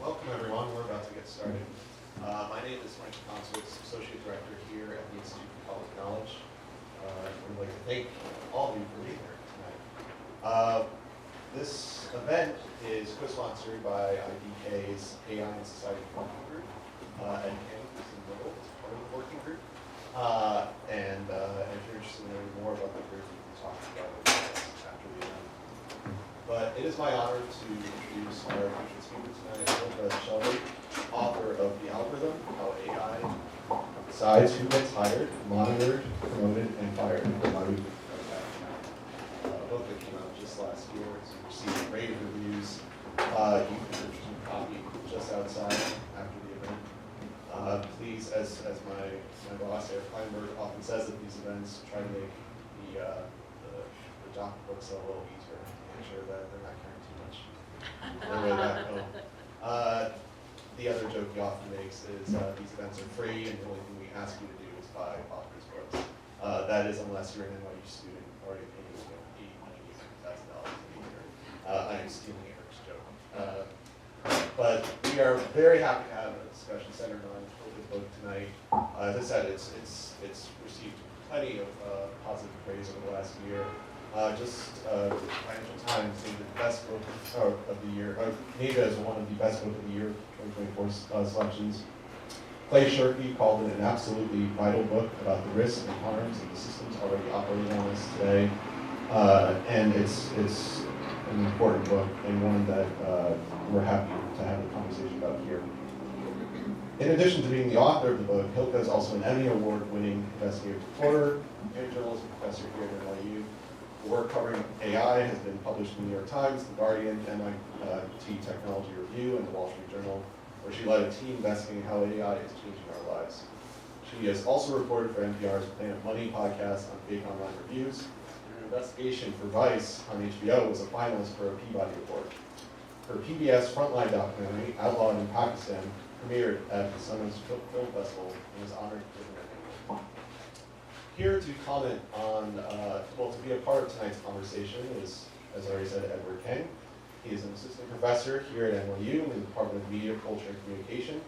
Welcome everyone, we're about to get started. My name is Mike Conswitz, Associate Director here at the Institute for College Knowledge. We'd like to thank all of you for being here tonight. This event is co-sponsored by IDK's AI and Society Working Group, and Kang is in the middle, it's part of the working group. And if you're interested in learning more about the group, we can talk about it after the event. But it is my honor to introduce our featured speaker tonight, Hilke Schellmann, author of The Algorithm, How AI Decides Who Gets Hired, Monitored, Promoted, and Fired. A book that came out just last year. It's received rave reviews. You can purchase a copy just outside after the event. Please, as my boss, Eric Kleinberg, often says at these events, try to make the doc books a little easier. Make sure that they're not carrying too much their way back home. The other joke he often makes is these events are free, and the only thing we ask you to do is buy authors' books. That is unless you're an NYU student already paying $80,000 a year. I am stealing Eric's joke. But we are very happy to have a discussion centered on Hilke's book tonight. As I said, it's received plenty of positive praise over the last year. Financial Times named it the best book of the year, named it as one of the best book of the year 2024 selections. Clay Shirky called it an absolutely vital book about the risks and harms of the systems already operating on us today. And it's an important book and one that we're happy to have a conversation about here. In addition to being the author of the book, Hilke is also an Emmy Award-winning investigative reporter and journalism professor here at NYU. The work covering AI has been published in the New York Times, The Guardian, MIT Technology Review, and the Wall Street Journal, where she led a team investigating how AI is changing our lives. She has also reported for NPR's Planet Money podcast on fake online reviews. Her investigation for Vice on HBO was a finalist for a Peabody Award. Her PBS Frontline documentary, Outlawed in Pakistan, premiered at the Sundance Film Festival and was honored for the award. Here to comment on, to be a part of tonight's conversation is, as I already said, Edward Kang. He is an assistant professor here at NYU in the Department of Media, Culture, and Communication.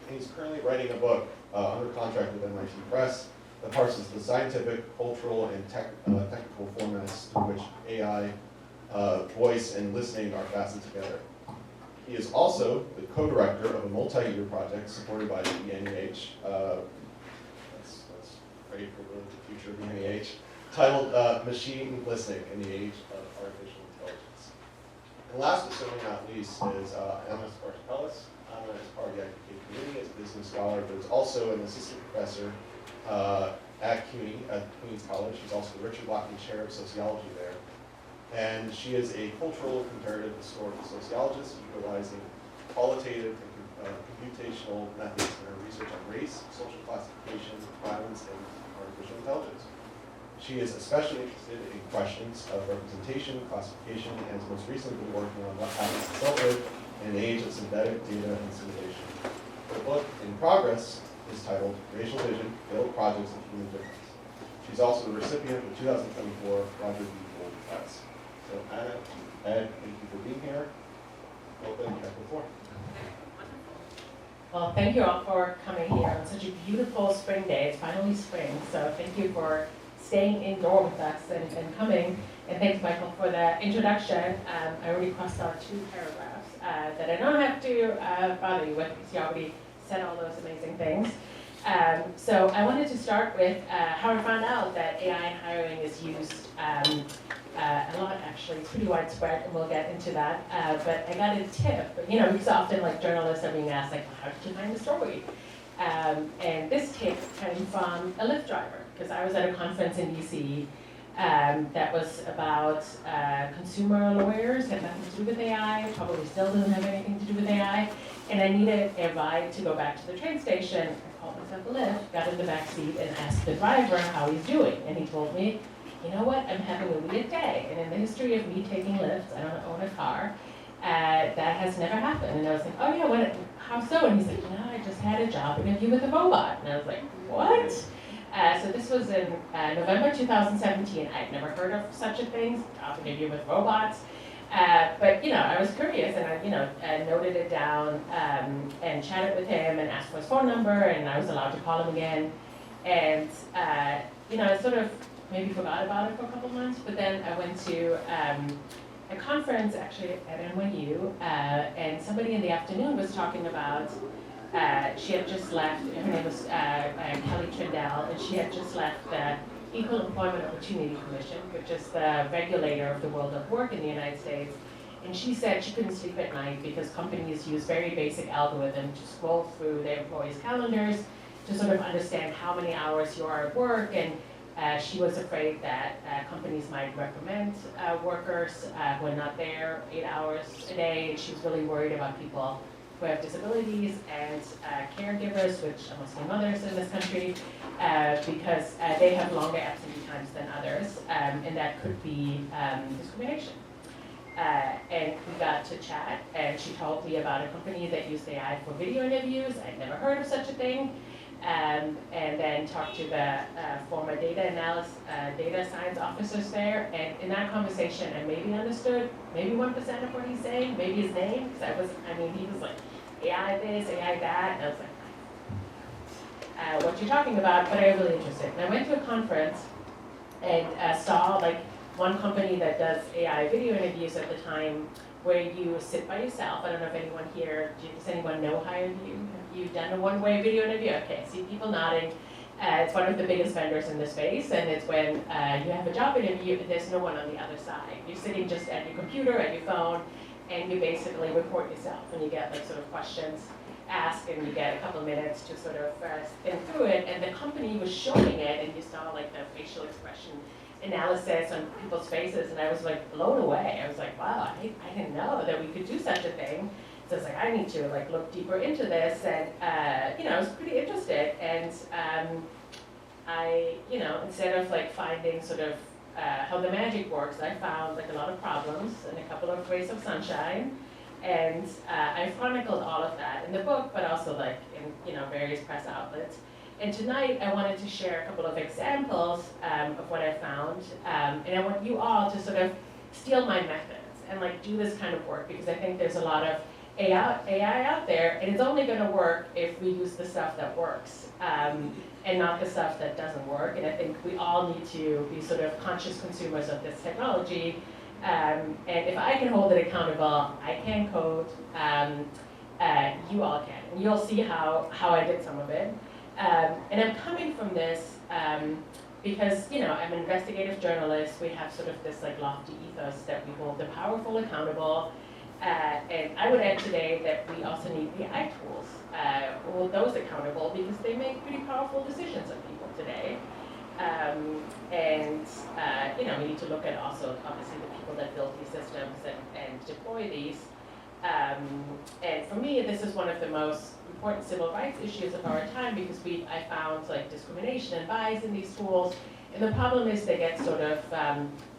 And he's currently writing a book under contract with MIT Press that parses the scientific, cultural, and technical formats through which AI, voice, and listening are fastened together. He is also the co-director of a multi-year project supported by the NEH. That's great for the future of the NEH, titled Machine Listening in the Age of Artificial Intelligence. And last but certainly not least is Anna Skarpelis. Anna is part of the IPK community as a business scholar, but is also an assistant professor at Queens College. She's also the Richard Lockman Chair of Sociology there. And she is a cultural comparative historical sociologist utilizing qualitative and computational methods in her research on race, social classification, violence, and artificial intelligence. She is especially interested in questions of representation, classification, and has most recently been working on what happens to selfhood in an age of synthetic data and simulation. Her book, in progress, is titled Racial Vision, Failed Projects of Human Difference. She's also the recipient of the 2024 Roger B. Gold Prize. So Anna, Ed, thank you for being here. Open, you have the floor. Well, thank you all for coming here on such a beautiful spring day. It's finally spring, so thank you for staying indoor with us and coming. And thanks, Michael, for the introduction. I already crossed out 2 paragraphs that I don't have to bother you with because you already said all those amazing things. So I wanted to start with how I found out that AI in hiring is used a lot, actually. It's pretty widespread, and we'll get into that. But I got a tip, because often, like, journalists are being asked, like, how did you find the story? And this tip came from a Lyft driver, because I was at a conference in DC that was about consumer lawyers, had nothing to do with AI, probably still doesn't have anything to do with AI, and I needed a ride to go back to the train station. I called myself a Lyft, got in the back seat, and asked the driver how he's doing, and he told me, you know what, I'm having a weird day. And in the history of me taking Lyfts, I don't own a car, that has never happened. And I was like, oh yeah, how so? And he's like, I just had a job interview with a robot. And I was like, what? So this was in November 2017. I'd never heard of such a thing, job interview with robots. But I was curious, and I noted it down and chatted with him and asked for his phone number, and I was allowed to call him again. And I sort of maybe forgot about it for a couple months, but then I went to a conference actually at NYU, and somebody in the afternoon was talking about, she had just left, her name was Kelly Trindell, and she had just left the Equal Employment Opportunity Commission, which is the regulator of the world of work in the United States. And she said she couldn't sleep at night because companies use very basic algorithms to scroll through their employees' calendars to sort of understand how many hours you are at work. And she was afraid that companies might recommend workers who are not there 8 hours a day. And she was really worried about people who have disabilities and caregivers, which are mostly mothers in this country, because they have longer absentee times than others, and that could be discrimination. And we got to chat, and she told me about a company that used AI for video interviews. I'd never heard of such a thing. And then talked to the former data science officers there. And in that conversation, I maybe understood maybe 1% of what he's saying, maybe his name, because he was like, AI this, AI that, and I was like, what you're talking about, but I was really interested. And I went to a conference and saw one company that does AI video interviews at the time where you sit by yourself. I don't know if anyone here, does anyone know hired you? Have you done a one-way video interview? Okay, I see people nodding. It's one of the biggest vendors in the space, and it's when you have a job interview and there's no one on the other side. You're sitting just at your computer, at your phone, and you basically report yourself, and you get sort of questions asked, and you get a couple minutes to sort of think through it. And the company was showing it, and you saw the facial expression analysis on people's faces, and I was blown away. I was like, wow, I didn't know that we could do such a thing. So I was like, I need to look deeper into this, and I was pretty interested. And I, instead of finding sort of how the magic works, I found a lot of problems and a couple of rays of sunshine, and I chronicled all of that in the book, but also in various press outlets. And tonight I wanted to share a couple of examples of what I found, and I want you all to sort of steal my methods and do this kind of work, because I think there's a lot of AI out there, and it's only going to work if we use the stuff that works and not the stuff that doesn't work. And I think we all need to be sort of conscious consumers of this technology. And if I can hold it accountable, I can code, you all can. And you'll see how I did some of it. And I'm coming from this because, I'm an investigative journalist. We have sort of this lofty ethos that we hold the powerful accountable. And I would add today that we also need AI tools, hold those accountable, because they make pretty powerful decisions on people today. We need to look at also, obviously, the people that build these systems and deploy these. And for me, this is one of the most important civil rights issues of our time, because I found discrimination and bias in these tools. And the problem is they get sort of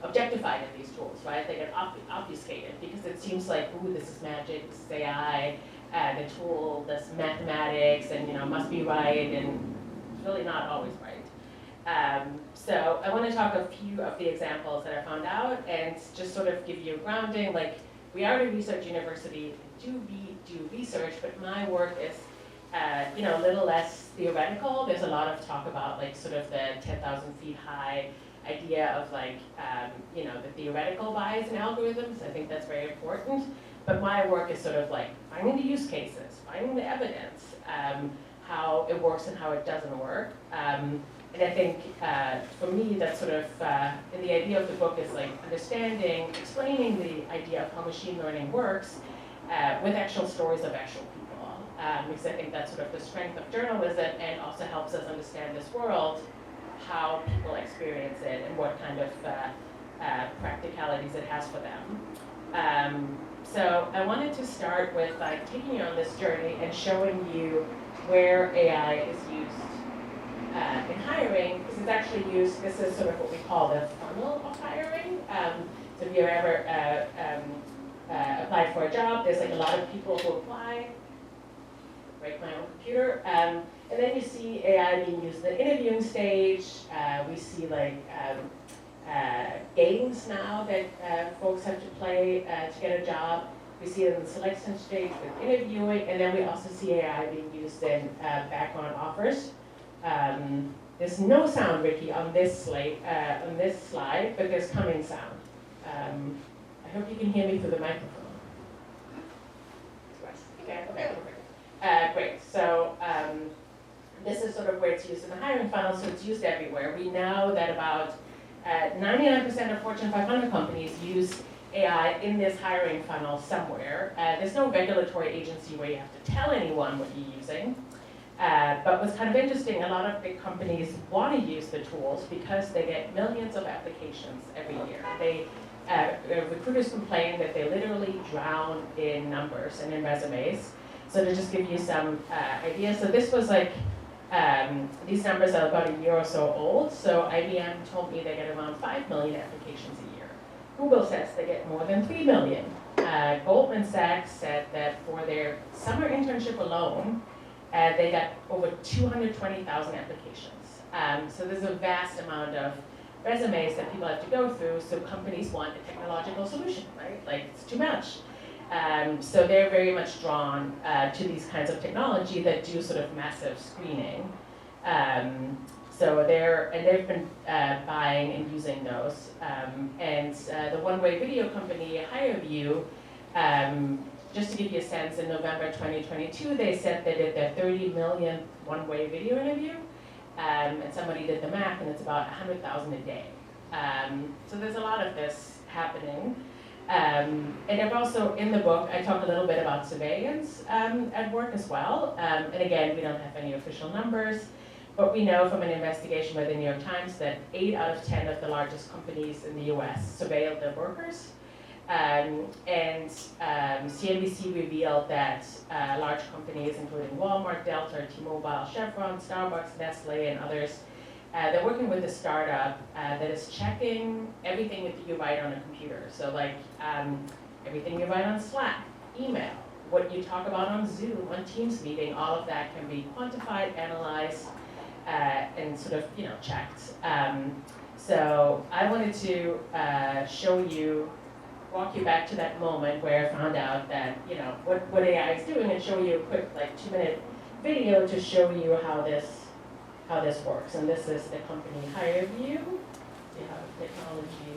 objectified in these tools, right? They get obfuscated because it seems like, ooh, this is magic, this is AI, the tool, this mathematics, and must be right, and it's really not always right. So I want to talk a few of the examples that I found out and just sort of give you a grounding. We are a research university, do research, but my work is a little less theoretical. There's a lot of talk about sort of the 10,000 feet high idea of the theoretical bias in algorithms. I think that's very important. But my work is sort of finding the use cases, finding the evidence, how it works and how it doesn't work. And I think for me, that's sort of, and the idea of the book is understanding, explaining the idea of how machine learning works with actual stories of actual people. Because I think that's sort of the strength of journalism, and also helps us understand this world, how people experience it, and what kind of practicalities it has for them. So I wanted to start with taking you on this journey and showing you where AI is used in hiring, because it's actually used, this is sort of what we call the funnel of hiring. So if you've ever applied for a job, there's a lot of people who apply. Break my own computer. And then you see AI being used in the interviewing stage. We see games now that folks have to play to get a job. We see it in the selection stage with interviewing, and then we also see AI being used in background offers. There's no sound, Ricky, on this slide, but there's coming sound. I hope you can hear me through the microphone. Okay. Great. So this is sort of where it's used in the hiring funnel, so it's used everywhere. We know that about 99% of Fortune 500 companies use AI in this hiring funnel somewhere. There's no regulatory agency where you have to tell anyone what you're using. But what's kind of interesting, a lot of big companies want to use the tools because they get millions of applications every year. Recruiters complain that they literally drown in numbers and in resumes. So to just give you some ideas, so this was like, these numbers are about a year or so old. So IBM told me they get around 5 million applications a year. Google says they get more than 3 million. Goldman Sachs said that for their summer internship alone, they got over 220,000 applications. So there's a vast amount of resumes that people have to go through, so companies want a technological solution, right? Like, it's too much. So they're very much drawn to these kinds of technology that do sort of massive screening. So they've been buying and using those. And the one-way video company, HireVue, just to give you a sense, in November 2022, they said they did their 30 millionth one-way video interview. And somebody did the math, and it's about 100,000 a day. So there's a lot of this happening. And I've also, in the book, I talk a little bit about surveillance at work as well. And again, we don't have any official numbers, but we know from an investigation by the New York Times that 8 out of 10 of the largest companies in the US surveilled their workers. And CNBC revealed that large companies, including Walmart, Delta, T-Mobile, Chevron, Starbucks, Nestle, and others, they're working with a startup that is checking everything that you write on a computer. So like everything you write on Slack, email, what you talk about on Zoom, on Teams meeting, all of that can be quantified, analyzed, and sort of checked. So I wanted to walk you back to that moment where I found out that what AI is doing, and show you a quick 2-minute video to show you how this works. And this is the company HireVue. See how the technology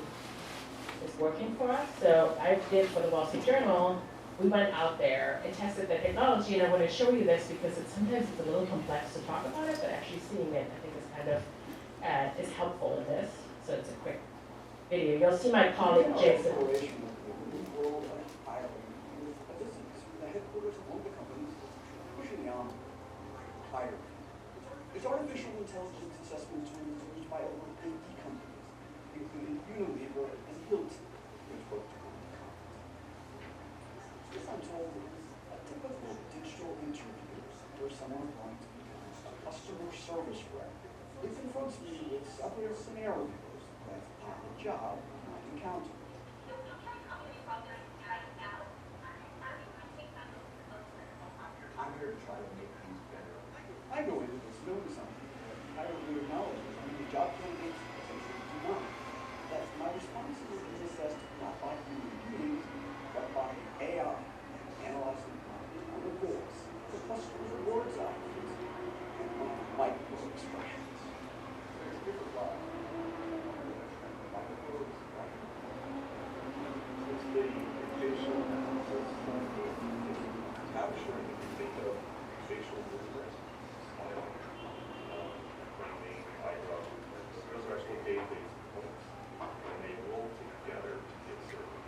is working for us. So I did for the Wall Street Journal. We went out there and tested the technology, and I want to show you this because sometimes it's a little complex to talk about it, but actually seeing it, I think, is kind of is helpful in this. So it's a quick video. You'll see my colleague Jason. Its artificial intelligence assessment tools are used by over 50 companies, including Unilever and Hilke, which both declined to comment. This, I'm told, is a typical digital interview where someone is going to become a customer service rep. It confronts me with several scenarios that the job might encounter. I'm here to try to make things better. I go into this knowing something that I don't really acknowledge. The job candidates essentially do not. That's my responsibility is assessed not by human beings, but by AI, analyzing on the voice, the customer's words outputs, and my micro expressions. There's different lives. It's the facial analysis, capturing, think of facial movement. Those are actual databases, and they roll together to get certain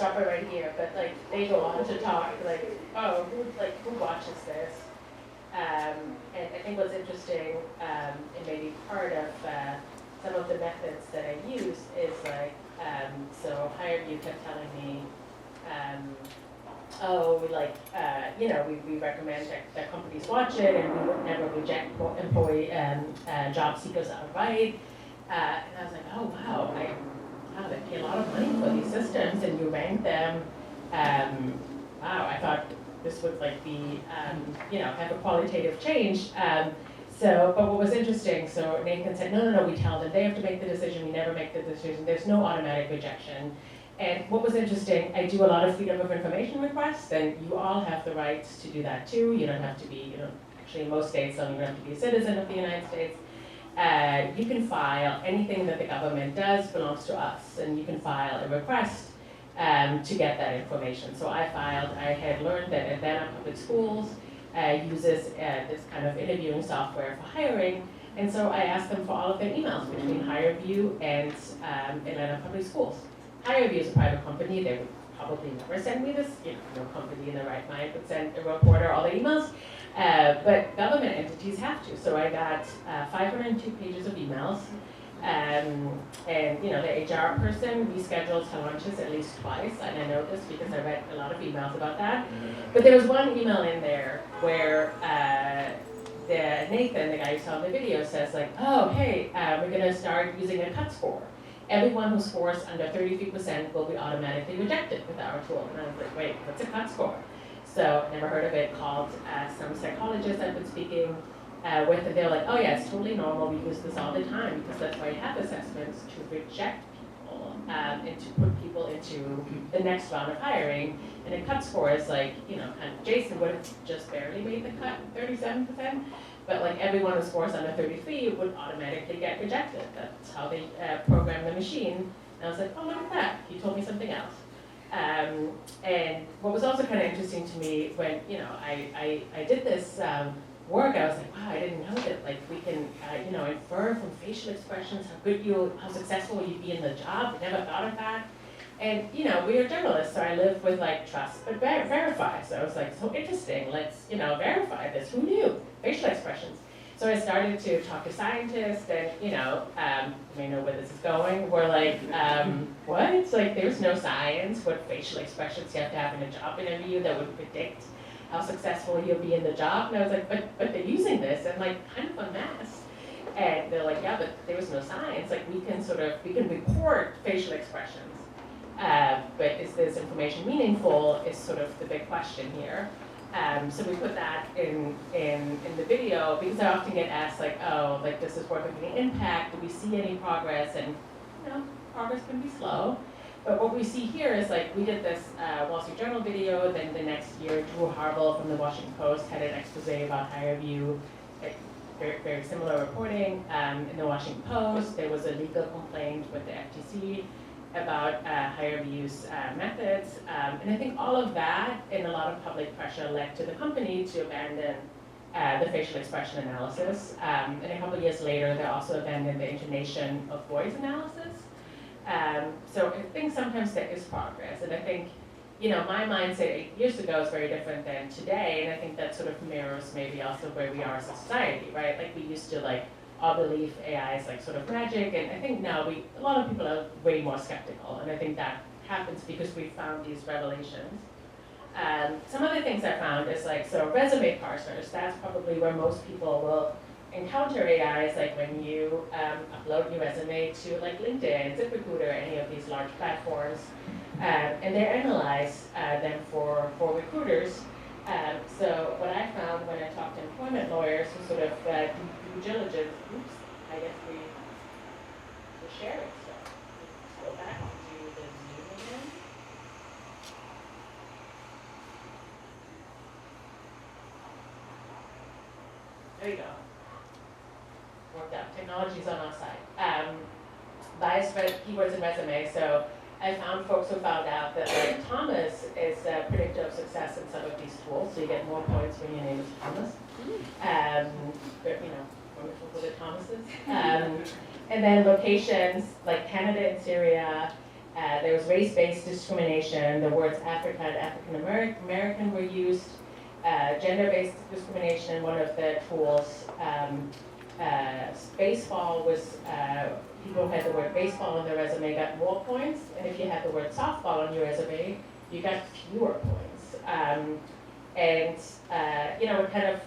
stop it right here, but like they go on to talk like, oh, who watches this? And I think what's interesting, and maybe part of some of the methods that I use is like, so HireVue kept telling me, we recommend that companies watch it, and we would never reject employee job seekers outright. And I was like, oh wow, they pay a lot of money for these systems, and you rank them. Wow, I thought this would like be, have a qualitative change. But what was interesting, so Nathan said, no, we tell them they have to make the decision, we never make the decision, there's no automatic rejection. And what was interesting, I do a lot of freedom of information requests, and you all have the rights to do that too. You don't have to be, actually in most states, you don't have to be a citizen of the United States. You can file anything that the government does belongs to us, and you can file a request to get that information. So I had learned that Atlanta Public Schools uses this kind of interviewing software for hiring, and so I asked them for all of their emails between HireVue and Atlanta Public Schools. HireVue is a private company, they would probably never send me this, no company in their right mind would send a reporter all the emails, but government entities have to. So I got 502 pages of emails, and the HR person reschedules her lunches at least twice, and I know this because I read a lot of emails about that. But there was one email in there where Nathan, the guy who saw the video, says like, oh, hey, we're gonna start using a cut score. Everyone who scores under 33% will be automatically rejected with our tool. And I was like, wait, what's a cut score? So never heard of it, called some psychologists I've been speaking with, and they're like, oh yeah, it's totally normal, we use this all the time, because that's why you have assessments, to reject people and to put people into the next round of hiring. And a cut score is like, kind of, Jason would have just barely made the cut, 37%, but like everyone who scores under 33 would automatically get rejected. That's how they program the machine. And I was like, oh, look at that, he told me something else. And what was also kind of interesting to me when, I did this work, I was like, wow, I didn't know that like we can, infer from facial expressions how successful you'd be in the job. I never thought of that. And, we are journalists, so I live with like trust, but verify. So I was like, so interesting, let's, verify this. Who knew? Facial expressions. So I started to talk to scientists, and, you may know where this is going. We're like, what? It's like, there's no science what facial expressions you have to have in a job interview that would predict how successful you'll be in the job. And I was like, but they're using this, and like, kind of en masse. And they're like, yeah, but there was no science. Like, we can record facial expressions. But is this information meaningful is sort of the big question here. So we put that in the video, because I often get asked like, oh, like does this work have any impact? Do we see any progress? And progress can be slow. But what we see here is like, we did this Wall Street Journal video, then the next year Drew Harville from the Washington Post had an expose about HireVue, very, very similar reporting. In the Washington Post, there was a legal complaint with the FTC about HireVue's methods. And I think all of that and a lot of public pressure led to the company to abandon the facial expression analysis. And a couple of years later, they also abandoned the intonation of voice analysis. So I think sometimes there is progress. And I think, my mindset 8 years ago is very different than today. And I think that sort of mirrors maybe also where we are as a society, right? Like we used to all believe AI is like sort of magic, and I think now a lot of people are way more skeptical, and I think that happens because we found these revelations. Some other things I found is so resume parsers, that's probably where most people will encounter AI, is like when you upload your resume to LinkedIn, ZipRecruiter, any of these large platforms, and they analyze them for recruiters. So what I found when I talked to employment lawyers who sort of due diligence, I guess we're sharing stuff. Let's go back to the Zoom again. There you go. Worked out. Technology's on our side. Bias keywords in resume. So I found folks who found out that Thomas is a predictor of success in some of these tools, so you get more points when your name is Thomas. But, wonderful for the Thomases. And then locations like Canada and Syria, There was race-based discrimination. The words Africa and African American were used. Gender-based discrimination, one of the tools. Baseball was, people who had the word baseball on their resume got more points, and if you had the word softball on your resume, you got fewer points. Kind of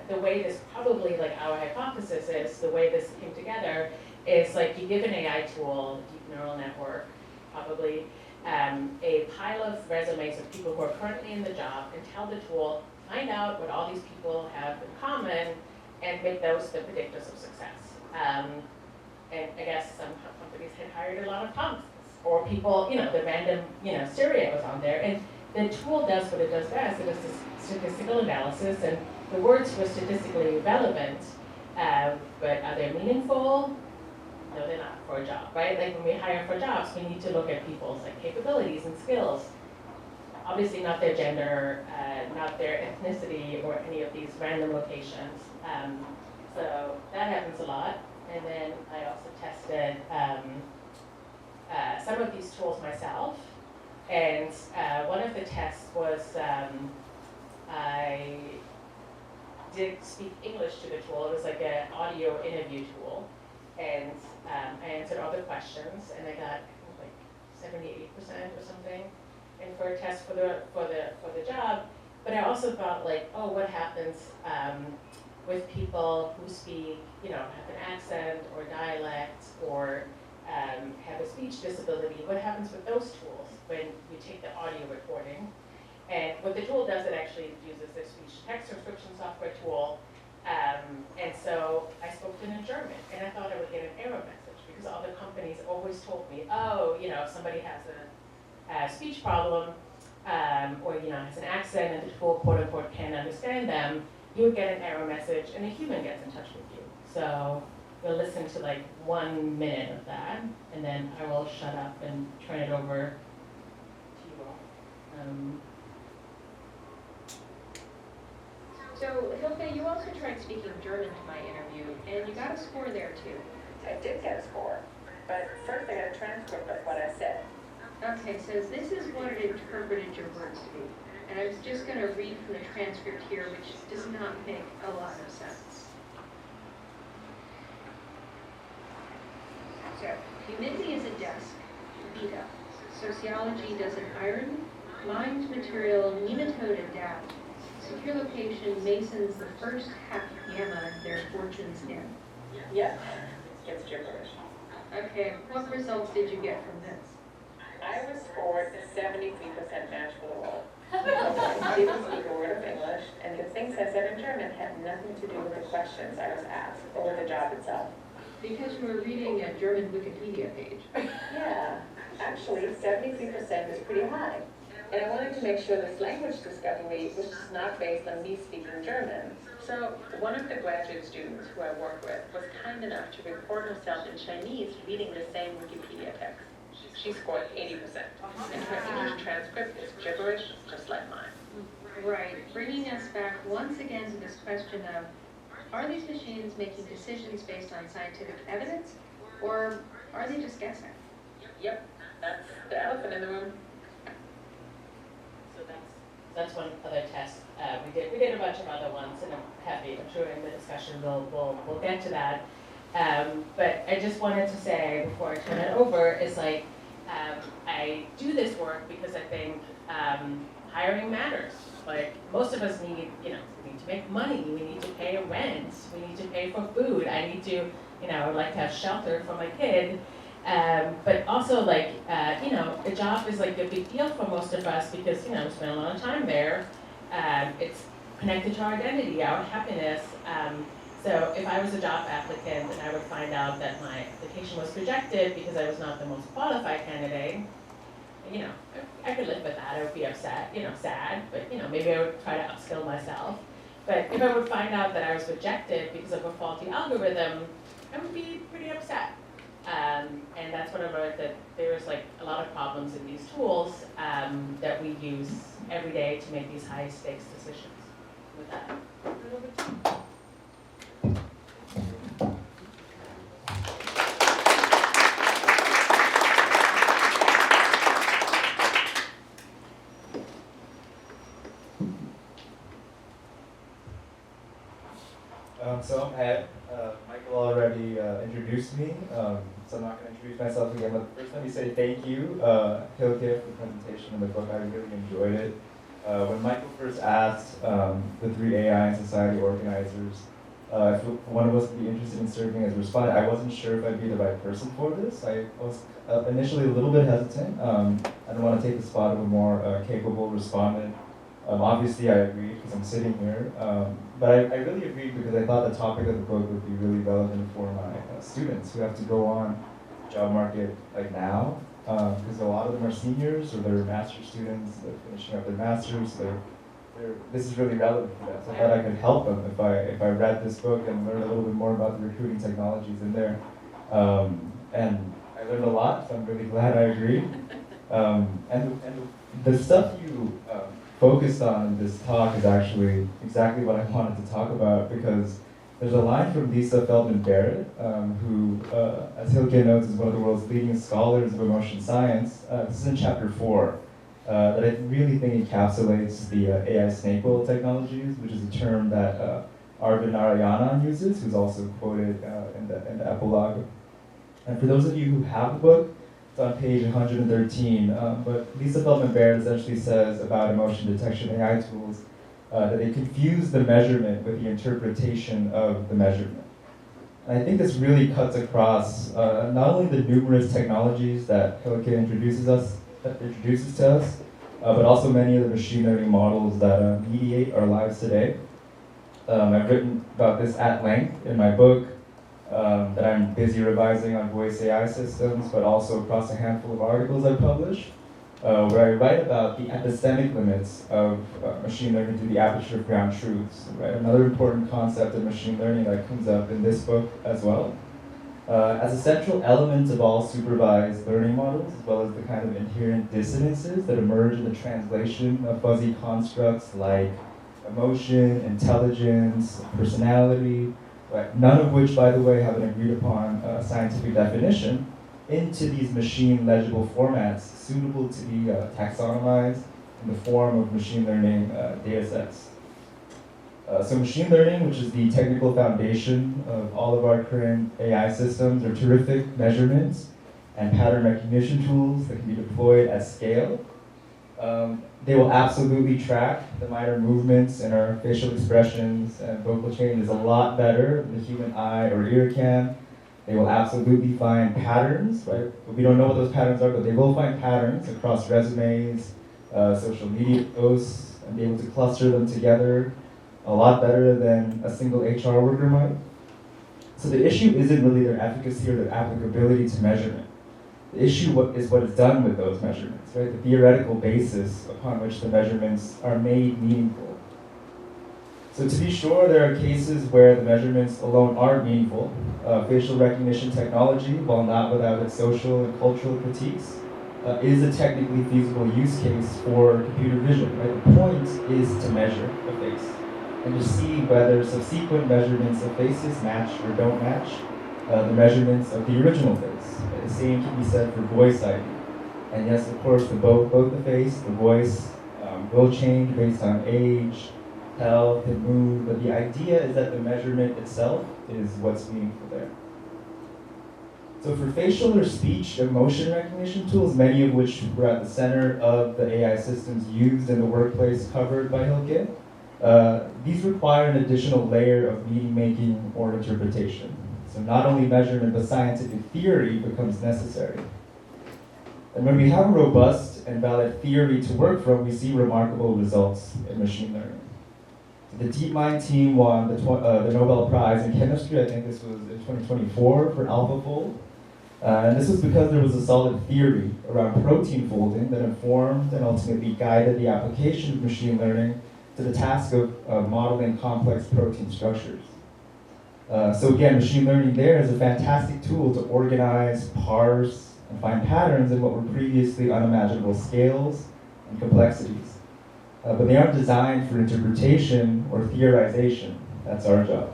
the way this probably, like our hypothesis is, the way this came together is like you give an AI tool, deep neural network, probably a pile of resumes of people who are currently in the job, and tell the tool, find out what all these people have in common, and make those the predictors of success. And I guess some companies had hired a lot of Thomases, or people, the random, Syria was on there, and the tool does what it does best. It does this statistical analysis, and the words were statistically relevant, but are they meaningful? No, they're not for a job, right? Like when we hire for jobs, we need to look at people's capabilities and skills. Obviously not their gender, not their ethnicity, or any of these random locations. So that happens a lot. And then I also tested some of these tools myself. And one of the tests was I did speak English to the tool. It was like an audio interview tool. And I answered all the questions, and I got like 78% or something. And for a test for the job, but I also thought what happens with people who speak, have an accent or dialect or have a speech disability? What happens with those tools when you take the audio recording? And what the tool does, it actually uses the speech text transcription software tool. And so I spoke to it in German, and I thought I would get an error message because other companies always told me, if somebody has a speech problem or has an accent and the tool quote unquote can't understand them, you would get an error message and a human gets in touch with you. So we'll listen to 1 minute of that, and then I will shut up and turn it over to you all. So, Hilke, you also tried speaking German to my interview, and you got a score there too. I did get a score, but first I got a transcript of what I said. Okay, so this is what it interpreted your words to be. And I was just going to read from the transcript here, which does not make a lot of sense. So, humidity is a desk, beta. Sociology does an iron, lined material, nematode adapt. Secure location, Masons the first half gamma their fortunes in. Yep, it's gibberish. Okay, what results did you get from this? I was scored a 73% match for the role. I didn't speak a word of English, and the things I said in German had nothing to do with the questions I was asked or with the job itself. Because you were reading a German Wikipedia page. Yeah, actually 73% is pretty high. And I wanted to make sure this language discovery was not based on me speaking German. So one of the graduate students who I work with was kind enough to record herself in Chinese reading the same Wikipedia text. She scored 80%. And her English transcript is gibberish, just like mine. Right, bringing us back once again to this question of, are these machines making decisions based on scientific evidence, or are they just guessing? Yep, that's the elephant in the room. So that's one other test we did a bunch of other ones, and I'm sure in the discussion we'll get to that. But I just wanted to say before I turn it over is I do this work because I think hiring matters. Most of us need, we need to make money, we need to pay rent, we need to pay for food, I need to, I would like to have shelter for my kid. But also a job is a big deal for most of us because, we spend a lot of time there. It's connected to our identity, our happiness. So if I was a job applicant and I would find out that my application was rejected because I was not the most qualified candidate, I could live with that. I would be upset, sad, but maybe I would try to upskill myself. But if I would find out that I was rejected because of a faulty algorithm, I would be pretty upset. And that's when I learned that there's a lot of problems in these tools that we use every day to make these high stakes decisions. With that, I'll turn it over to you. ahead. Michael already introduced me, so I'm not going to introduce myself again. But first, let me say thank you, Hilke, for the presentation of the book. I really enjoyed it. When Michael first asked the three AI and society organizers if one of us would be interested in serving as a respondent, I wasn't sure if I'd be the right person for this. I was initially a little bit hesitant. I don't want to take the spot of a more capable respondent. Obviously, I agreed because I'm sitting here, but I really agreed because I thought the topic of the book would be really relevant for my students who have to go on the job market like now, because a lot of them are seniors or they're master's students, they're finishing up their masters, this is really relevant for them. So I thought I could help them if I read this book and learn a little bit more about the recruiting technologies in there. And I learned a lot, so I'm really glad I agreed. And the stuff you focused on in this talk is actually exactly what I wanted to talk about, because there's a line from Lisa Feldman Barrett, who, as Hilke notes, is one of the world's leading scholars of emotion science. This is in chapter 4, that I really think encapsulates the AI snake oil technologies, which is a term that Arvind Narayanan uses, who's also quoted in the epilogue. And for those of you who have the book, it's on page 113, but Lisa Feldman Barrett essentially says about emotion detection AI tools that they confuse the measurement with the interpretation of the measurement. And I think this really cuts across not only the numerous technologies that Hilke introduces to us, but also many of the machine learning models that mediate our lives today. I've written about this at length in my book, that I'm busy revising on voice AI systems, but also across a handful of articles I've published, where I write about the epistemic limits of machine learning through the aperture of ground truths. Right? Another important concept of machine learning that comes up in this book as well. As a central element of all supervised learning models, as well as the kind of inherent dissonances that emerge in the translation of fuzzy constructs like emotion, intelligence, personality, right, none of which, by the way, have an agreed upon scientific definition, into these machine legible formats suitable to be taxonomized in the form of machine learning data sets. So machine learning, which is the technical foundation of all of our current AI systems, are terrific measurements and pattern recognition tools that can be deployed at scale. They will absolutely track the minor movements in our facial expressions and vocal changes a lot better than the human eye or ear can. They will absolutely find patterns, right? We don't know what those patterns are, but they will find patterns across resumes, social media posts, and be able to cluster them together a lot better than a single HR worker might. So the issue isn't really their efficacy or their applicability to measurement. The issue is what is done with those measurements, right? The theoretical basis upon which the measurements are made meaningful. So to be sure, there are cases where the measurements alone aren't meaningful. Facial recognition technology, while not without its social and cultural critiques, is a technically feasible use case for computer vision, right? The point is to measure a face and to see whether subsequent measurements of faces match or don't match the measurements of the original face. The same can be said for voice ID. And yes, of course, both the face, the voice will change based on age, health, and mood, but the idea is that the measurement itself is what's meaningful there. So for facial or speech emotion recognition tools, many of which were at the center of the AI systems used in the workplace covered by Hilke, these require an additional layer of meaning making or interpretation. So not only measurement, but scientific theory becomes necessary. And when we have a robust and valid theory to work from, we see remarkable results in machine learning. The DeepMind team won the Nobel Prize in Chemistry, I think this was in 2024, for AlphaFold. And this was because there was a solid theory around protein folding that informed and ultimately guided the application of machine learning to the task of modeling complex protein structures. So again, machine learning there is a fantastic tool to organize, parse, and find patterns in what were previously unimaginable scales and complexities. But they aren't designed for interpretation or theorization. That's our job.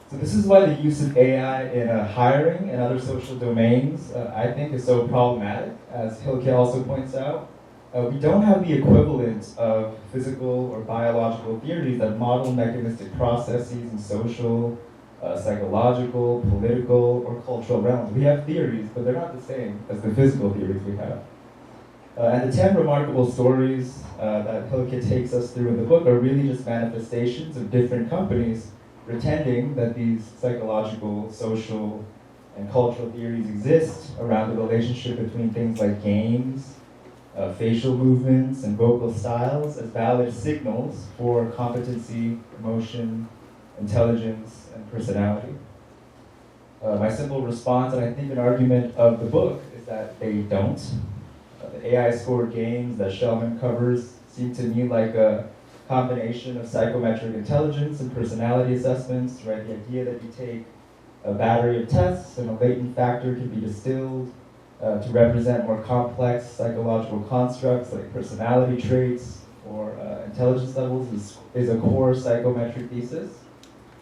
So this is why the use of AI in hiring and other social domains, I think, is so problematic, as Hilke also points out. we don't have the equivalent of physical or biological theories that model mechanistic processes in social, psychological, political, or cultural realms. We have theories, but they're not the same as the physical theories we have. And the 10 remarkable stories that Hilke takes us through in the book are really just manifestations of different companies pretending that these psychological, social, and cultural theories exist around the relationship between things like games, facial movements, and vocal styles as valid signals for competency, emotion, intelligence, and personality. My simple response, and I think an argument of the book, is that they don't. The AI-scored games that Schellmann covers seem to me like a combination of psychometric intelligence and personality assessments, right? The idea that you take a battery of tests and a latent factor can be distilled to represent more complex psychological constructs like personality traits or intelligence levels is a core psychometric thesis.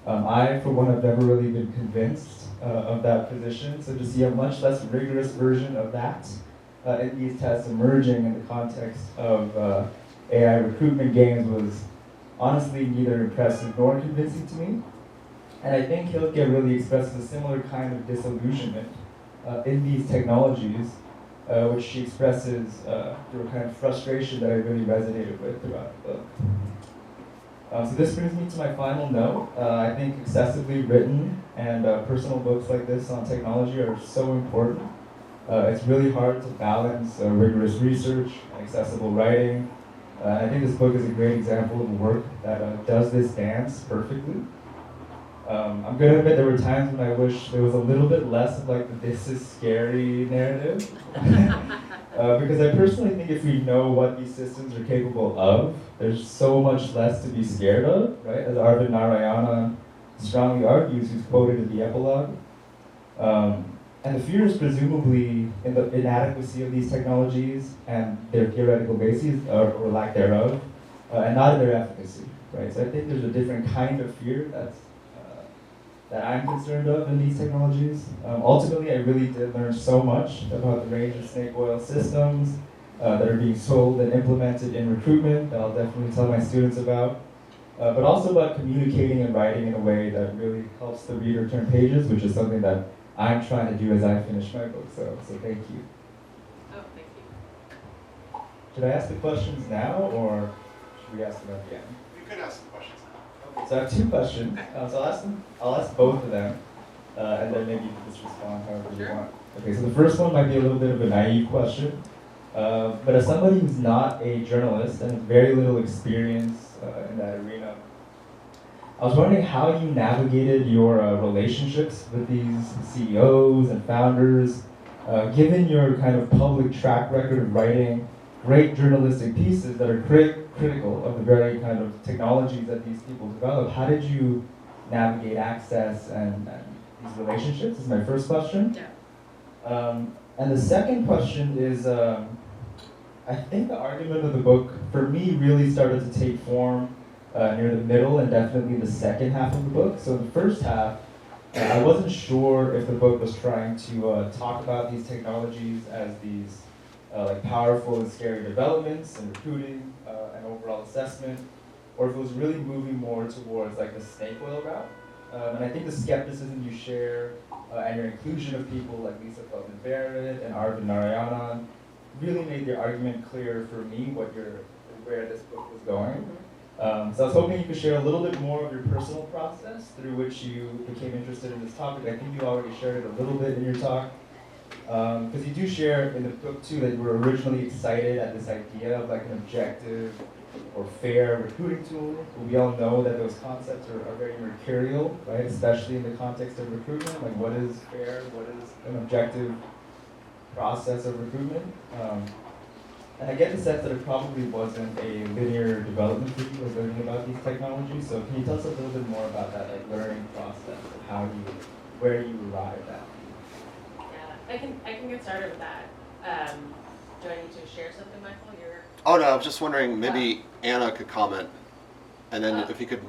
I, for one, have never really been convinced of that position, so to see a much less rigorous version of that in these tests emerging in the context of AI recruitment games was honestly neither impressive nor convincing to me. And I think Hilke really expresses a similar kind of disillusionment in these technologies, which she expresses through a kind of frustration that I really resonated with throughout the book. So this brings me to my final note. I think excessively written and personal books like this on technology are so important. It's really hard to balance rigorous research and accessible writing. I think this book is a great example of a work that does this dance perfectly. I'm going to admit there were times when I wish there was a little bit less of like the "this is scary" narrative. Because I personally think if we know what these systems are capable of, there's so much less to be scared of, right? As Arvind Narayana strongly argues, who's quoted in the epilogue. And the fear is presumably in the inadequacy of these technologies and their theoretical bases, or lack thereof, and not in their efficacy, right? So I think there's a different kind of fear that I'm concerned of in these technologies. Ultimately, I really did learn so much about the range of snake oil systems that are being sold and implemented in recruitment that I'll definitely tell my students about, but also about communicating and writing in a way that really helps the reader turn pages, which is something that I'm trying to do as I finish my book, so thank you. Oh, thank you. Should I ask the questions now, or should we ask them at the end? You could ask the questions now. Okay, so I have two questions, so I'll ask both of them, and then maybe you can just respond however you want. Okay, so the first one might be a little bit of a naive question, but as somebody who's not a journalist and has very little experience in that arena, I was wondering how you navigated your relationships with these CEOs and founders, given your kind of public track record of writing great journalistic pieces that are critical of the very kind of technologies that these people develop. How did you navigate access and these relationships? This is my first question. Yeah. And the second question is, I think the argument of the book, for me, really started to take form near the middle and definitely the second half of the book. So in the first half, I wasn't sure if the book was trying to talk about these technologies as these like powerful and scary developments in recruiting and overall assessment, or if it was really moving more towards like the snake oil route. And I think the skepticism you share and your inclusion of people like Lisa Feldman-Barrett and Arvind Narayanan really made the argument clear for me where this book was going. So I was hoping you could share a little bit more of your personal process through which you became interested in this topic. I think you already shared it a little bit in your talk. Because you do share in the book too that you were originally excited at this idea of like an objective or fair recruiting tool. But we all know that those concepts are very mercurial, right? Especially in the context of recruitment. Like what is fair, what is an objective process of recruitment? And I get the sense that it probably wasn't a linear development for you, like learning about these technologies. So can you tell us a little bit more about that, like learning process and where you arrived at? Yeah, I can get started with that. Do I need to share something, Michael? Oh no, I was just wondering, maybe Anna could comment, and then if you could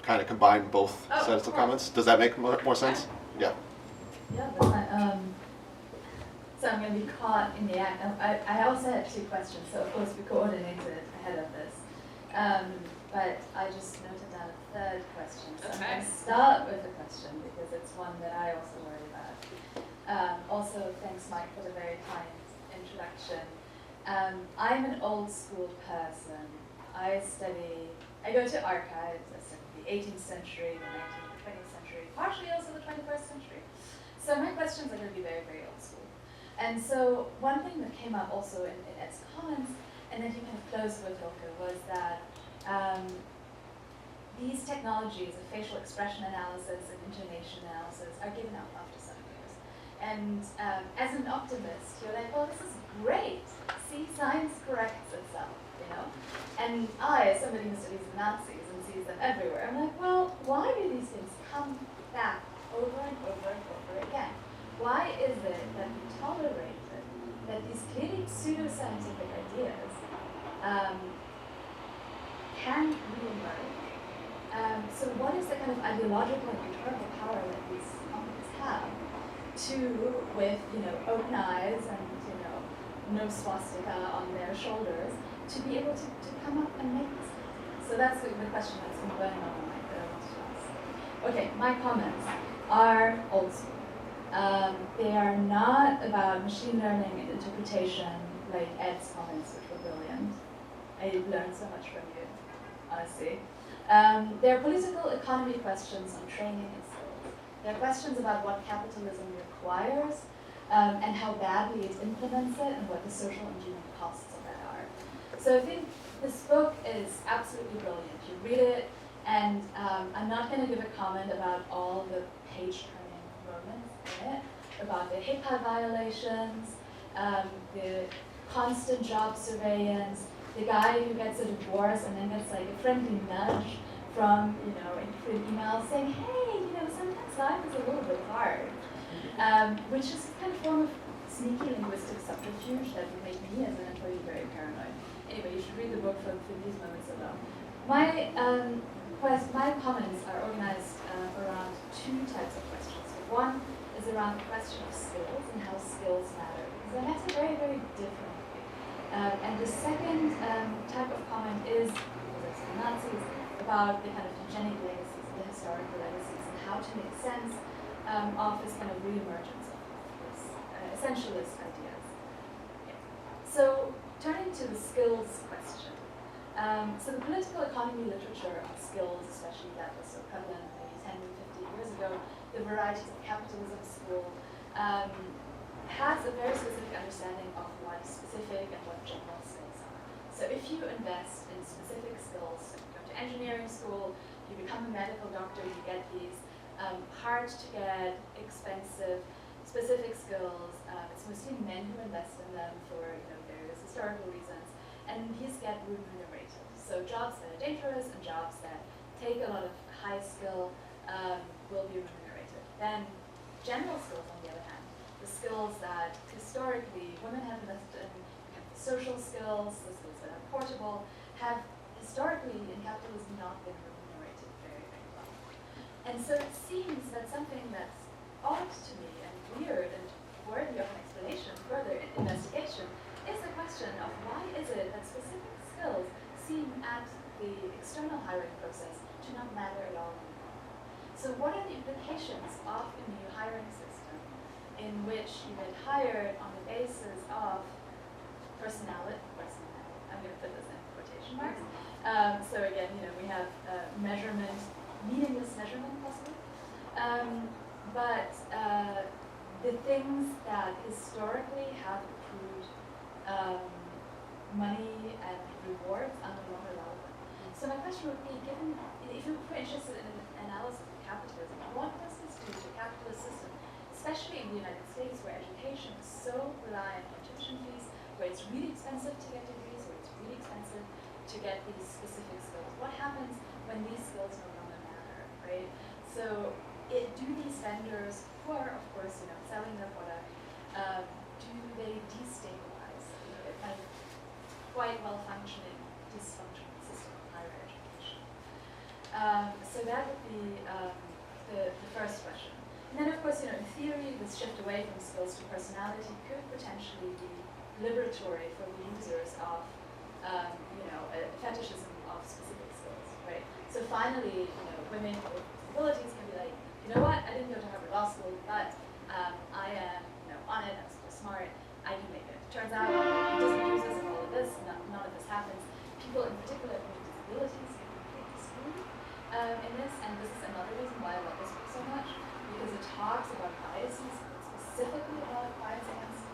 kind of combine both sets of comments. Does that make more sense? Yeah. Yeah, that's fine. So I'm going to be caught in the act. I also had 2 questions, so of course we coordinated ahead of this. But I just noted down a 3rd question. So I'm going to start with the question because it's one that I also worry about. Also, thanks Mike for the very kind introduction. I'm an old school person. I go to archives, I study the 18th century, the 19th, 20th century, partially also the 21st century. So my questions are going to be very, very old school. And so one thing that came up also in Ed's comments, and then he kind of closed with Hilke, was that these technologies of facial expression analysis and intonation analysis are given up after some years. And as an optimist, you're like, well, this is great. See, science corrects itself, you know? And I, as somebody who studies the Nazis and sees them everywhere, I'm like, well, why do these things come back over and over and over again? Why is it that we tolerate it, that these clearly pseudoscientific ideas can reemerge? So what is the kind of ideological and rhetorical power that these companies have to, with open eyes and no swastika on their shoulders, to be able to come up and make this? So that's the question that's been burning on my mind that I want to ask. Okay, my comments are old school. They are not about machine learning and interpretation like Ed's comments, which were brilliant. I learned so much from you, honestly. There are political economy questions on training and skills. There are questions about what capitalism requires and how badly it implements it and what the social and human costs of that are. So I think this book is absolutely brilliant. You read it, and I'm not going to give a comment about all the page-turning moments in it, about the HIPAA violations, the constant job surveillance, the guy who gets a divorce and then gets like a friendly nudge from, through an email saying, hey, sometimes life is a little bit hard, which is kind of form of sneaky linguistic subterfuge that would make me as an employee very paranoid. Anyway, you should read the book for these moments alone. My comments are organized around 2 types of questions. So one is around the question of skills and how skills matter, because they matter very, very differently. And the second type of comment is, because it's the Nazis, about the kind of eugenic legacies, the historical legacies, and how to make sense of this kind of reemergence of this essentialist ideas. Yeah. So turning to the skills question. So the political economy literature on skills, especially that was so prevalent maybe 10 to 50 years ago, the varieties of capitalism school, has a very specific understanding of what specific and what general skills are. So if you invest in specific skills, you go to engineering school, you become a medical doctor, you get these hard to get, expensive, specific skills. It's mostly men who invest in them for various historical reasons, and these get remunerated. So jobs that are dangerous and jobs that take a lot of high skill will be remunerated. Then general skills, on the other hand, the skills that historically women have invested in, the social skills, the skills that are portable, have historically in capitalism not been remunerated very, very well. And so it seems that something that's odd to me and weird and worthy of an explanation, further investigation, is the question of why is it that specific skills seem at the external hiring process to not matter at all anymore. So what are the implications of a new hiring system in which you get hired on the basis of personality, I'm going to put this in quotation marks. So again, we have measurement, meaningless measurement possibly. But the things that historically have accrued money and rewards are no longer relevant. So my question would be, given, if you're interested in an analysis of capitalism, what does this do to a capitalist system, especially in the United States, where education is so reliant on tuition fees, where it's really expensive to get degrees, where it's really expensive to get these specific skills? What happens when these skills no longer matter, right? So do these vendors, who are of course selling their product, do they destabilize a kind of quite well-functioning, dysfunctional system of higher education? So that would be the first question. And then, of course, in theory, this shift away from skills to personality could potentially be liberatory for the users of, a fetishism of specific skills, right? So finally, women with disabilities can be like, you know what, I didn't go to Harvard Law School, but I am, on it, I'm super smart, I can make it. Turns out, Disney uses and all of this, none of this happens. People in particular with disabilities get completely screwed in this, and this is another reason why I love this book so much, because it talks about biases, specifically about bias against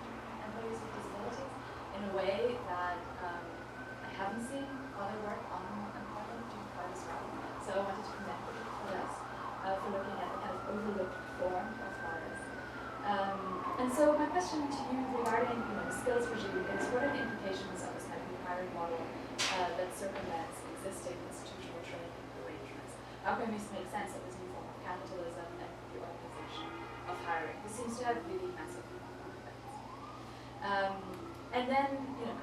employees with disabilities, in a way that I haven't seen other work on employment do quite as well. So I wanted to connect with it for this, for looking at the kind of overlooked form of bias. And so my question to you regarding the skills regime is, what are the implications of this kind of new hiring model that circumvents existing institutional training arrangements? How can this make sense of this new form of capitalism and the organization of hiring? This seems to have really massive effects. And then,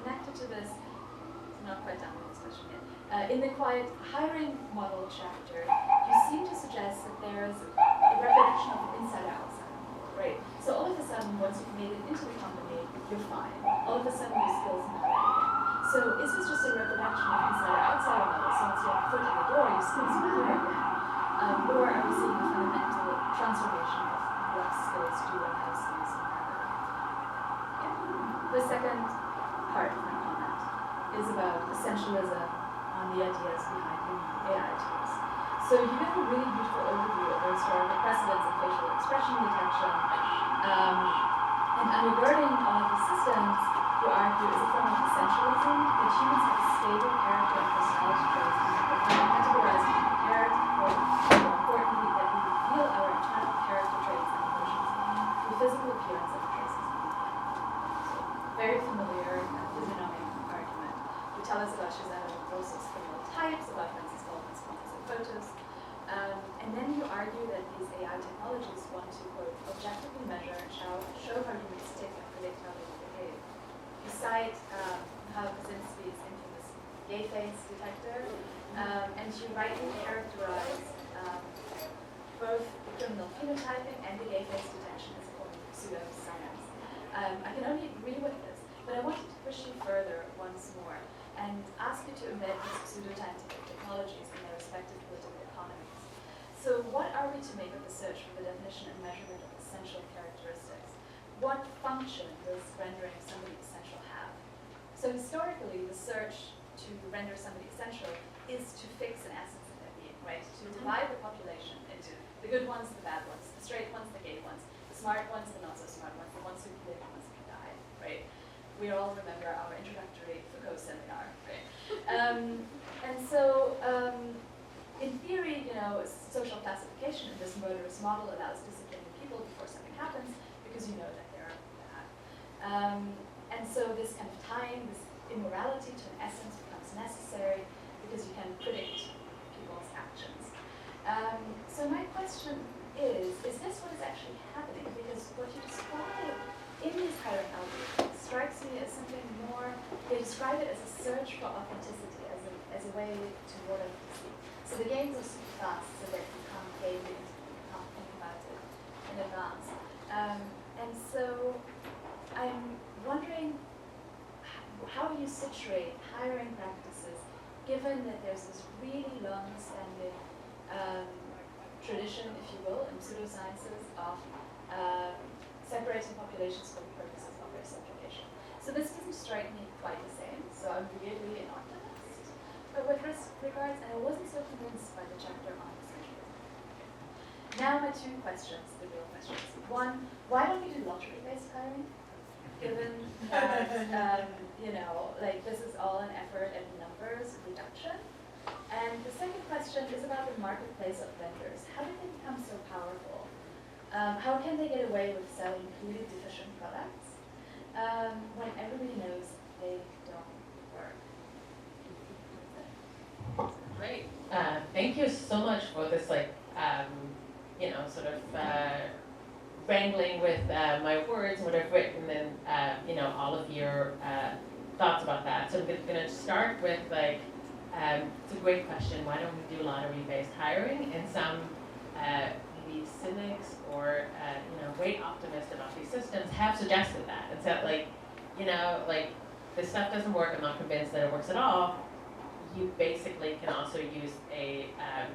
connected to this, I'm not quite done with this question yet. In the quiet hiring model chapter, you seem to suggest that there's a reproduction of the inside-outside model, right? So all of a sudden, once you've made it into the company, you're fine. All of a sudden, your skills matter again. So is this just a reproduction of inside-outside model? So once you have a foot in the door, your skills matter again. Or are we seeing a fundamental transformation of what skills do and how skills matter? Yeah. The second part of my comment is about essentialism on the ideas behind the AI tools. So you give a really beautiful overview of the historical precedents of facial expression detection, and undergirding all of the systems, you argue, is a form of essentialism that humans have stable character and personality traits that are categorized and compared, or more importantly, that we reveal our internal character traits and emotions through physical appearance and traces. So, very familiar physiognomic argument. You tell us about Shazam Rosa's criminal types, about Francis Galton's composite photos, and then you argue that these AI technologies want to, quote, objectively measure and show how humans tick and predict how they will behave. You cite Hal Kaczynski's infamous gay face detector, and you rightly characterize both the criminal phenotyping and the gay face detection as a form of pseudoscience. I can only agree with this, but I wanted to push you further once more and ask you to embed these pseudoscientific technologies in their respective political economies. So what are we to make of the search for the definition and measurement of essential characteristics? What function does rendering somebody essential have? So historically, the search to render somebody essential is to fix an essence of their being, right? To divide the population into the good ones, the bad ones, the straight ones, the gay ones, the smart ones, the not so smart ones, the ones who can live, the ones who can die, right? We all remember our introductory Foucault seminar, right? And so, in theory, social classification in this murderous model allows disciplining people before something happens because you know that they're bad. And so this kind of tying this immorality to an essence becomes necessary because you can predict people's actions. So my question is this what is actually happening? Because what you describe in these hiring algorithms strikes me as something more, they describe it as a search for authenticity, as a way toward authenticity. So the games are super fast so that you can't play it, you can't think about it in advance. And so I'm wondering how you situate hiring practices given that there's this really long-standing tradition, if you will, in pseudosciences of separating populations for the purposes of race segregation. So this doesn't strike me quite the same, so I'm weirdly an optimist. But with regards, and I wasn't so convinced by the chapter on essentialism. Now my two questions, the real questions. One, why don't we do lottery-based hiring? Given that, this is all an effort at numbers reduction. And the second question is about the marketplace of vendors. How did they become so powerful? How can they get away with selling really deficient products when everybody knows they don't work? Great. Thank you so much for this, wrangling with my words, what I've written, and all of your thoughts about that. So I'm going to start with it's a great question. Why don't we do lottery-based hiring? And some be cynics or great optimists about these systems have suggested that. It's that this stuff doesn't work. I'm not convinced that it works at all. You basically can also use a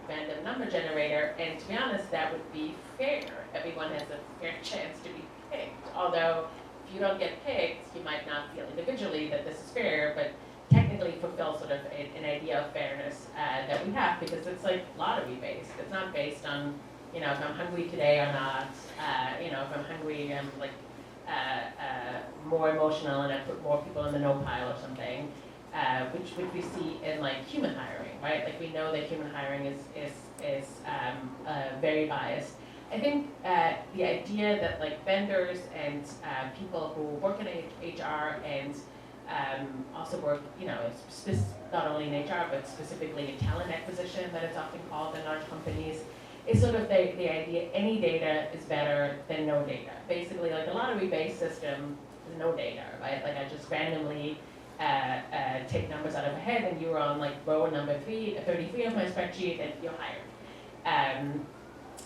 random number generator, and to be honest, that would be fair. Everyone has a fair chance to be picked. Although, if you don't get picked, you might not feel individually that this is fair, but technically fulfill sort of an idea of fairness that we have, because it's like lottery based. It's not based on, if I'm hungry today or not. If I'm hungry, I'm more emotional and I put more people in the no pile or something, which we see in human hiring, right? Like we know that human hiring is very biased. I think the idea that vendors and people who work in HR and also work, not only in HR, but specifically in talent acquisition, that it's often called in large companies, is sort of the idea any data is better than no data. Basically, a lottery-based system is no data, right? I just randomly take numbers out of a head, and you're on row number 33 of my spreadsheet, and you're hired.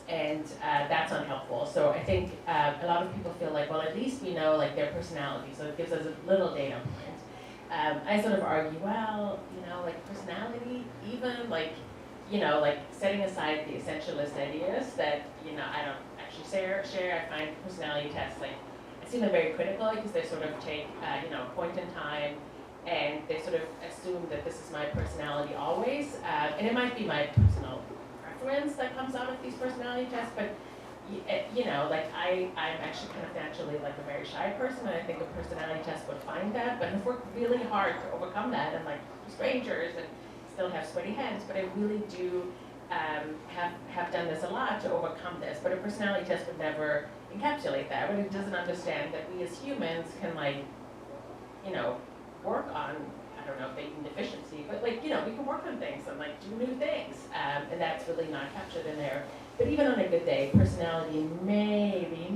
And that's unhelpful. So I think a lot of people feel at least we know their personality, so it gives us a little data point. I sort of argue, personality, even setting aside the essentialist ideas that I don't actually share. I find personality tests I see them very critical because they sort of take a point in time and they sort of assume that this is my personality always, and it might be my personal preference that comes out of these personality tests, but I'm actually kind of naturally a very shy person, and I think a personality test would find that, but I've worked really hard to overcome that, and strangers, and still have sweaty hands, but I really do have done this a lot to overcome this, but a personality test would never encapsulate that, but it doesn't understand that we as humans can work on, I don't know if they mean deficiency, but we can work on things and do new things, and that's really not captured in there. But even on a good day, personality maybe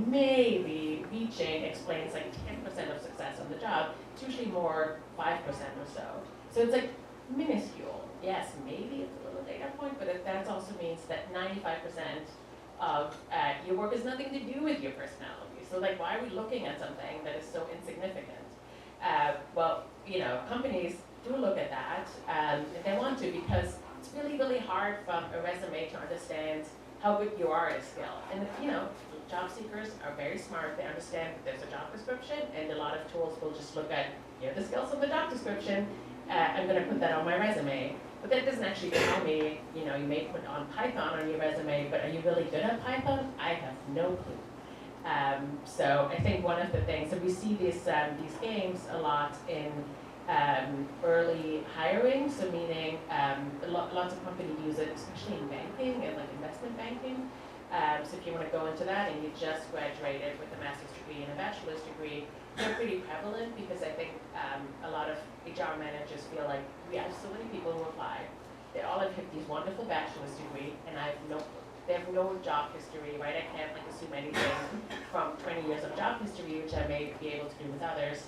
reaching explains 10% of success on the job. It's usually more 5% or so. So it's minuscule. Yes, maybe it's a little data point, but that also means that 95% of your work has nothing to do with your personality. So why are we looking at something that is so insignificant? Companies do look at that, if they want to, because it's really, really hard from a resume to understand how good you are at a skill. And job seekers are very smart. They understand that there's a job description, and a lot of tools will just look at, the skills of the job description, I'm going to put that on my resume. But that doesn't actually tell me, you may put on Python on your resume, but are you really good at Python? I have no clue. So I think one of the things, so we see these games a lot in early hiring, so meaning lots of companies use it, especially in banking and investment banking. So if you want to go into that and you just graduated with a master's degree and a bachelor's degree, they're pretty prevalent because I think a lot of HR managers feel we have so many people who apply. They all have these wonderful bachelor's degree, and they have no job history, right? I can't assume anything from 20 years of job history, which I may be able to do with others.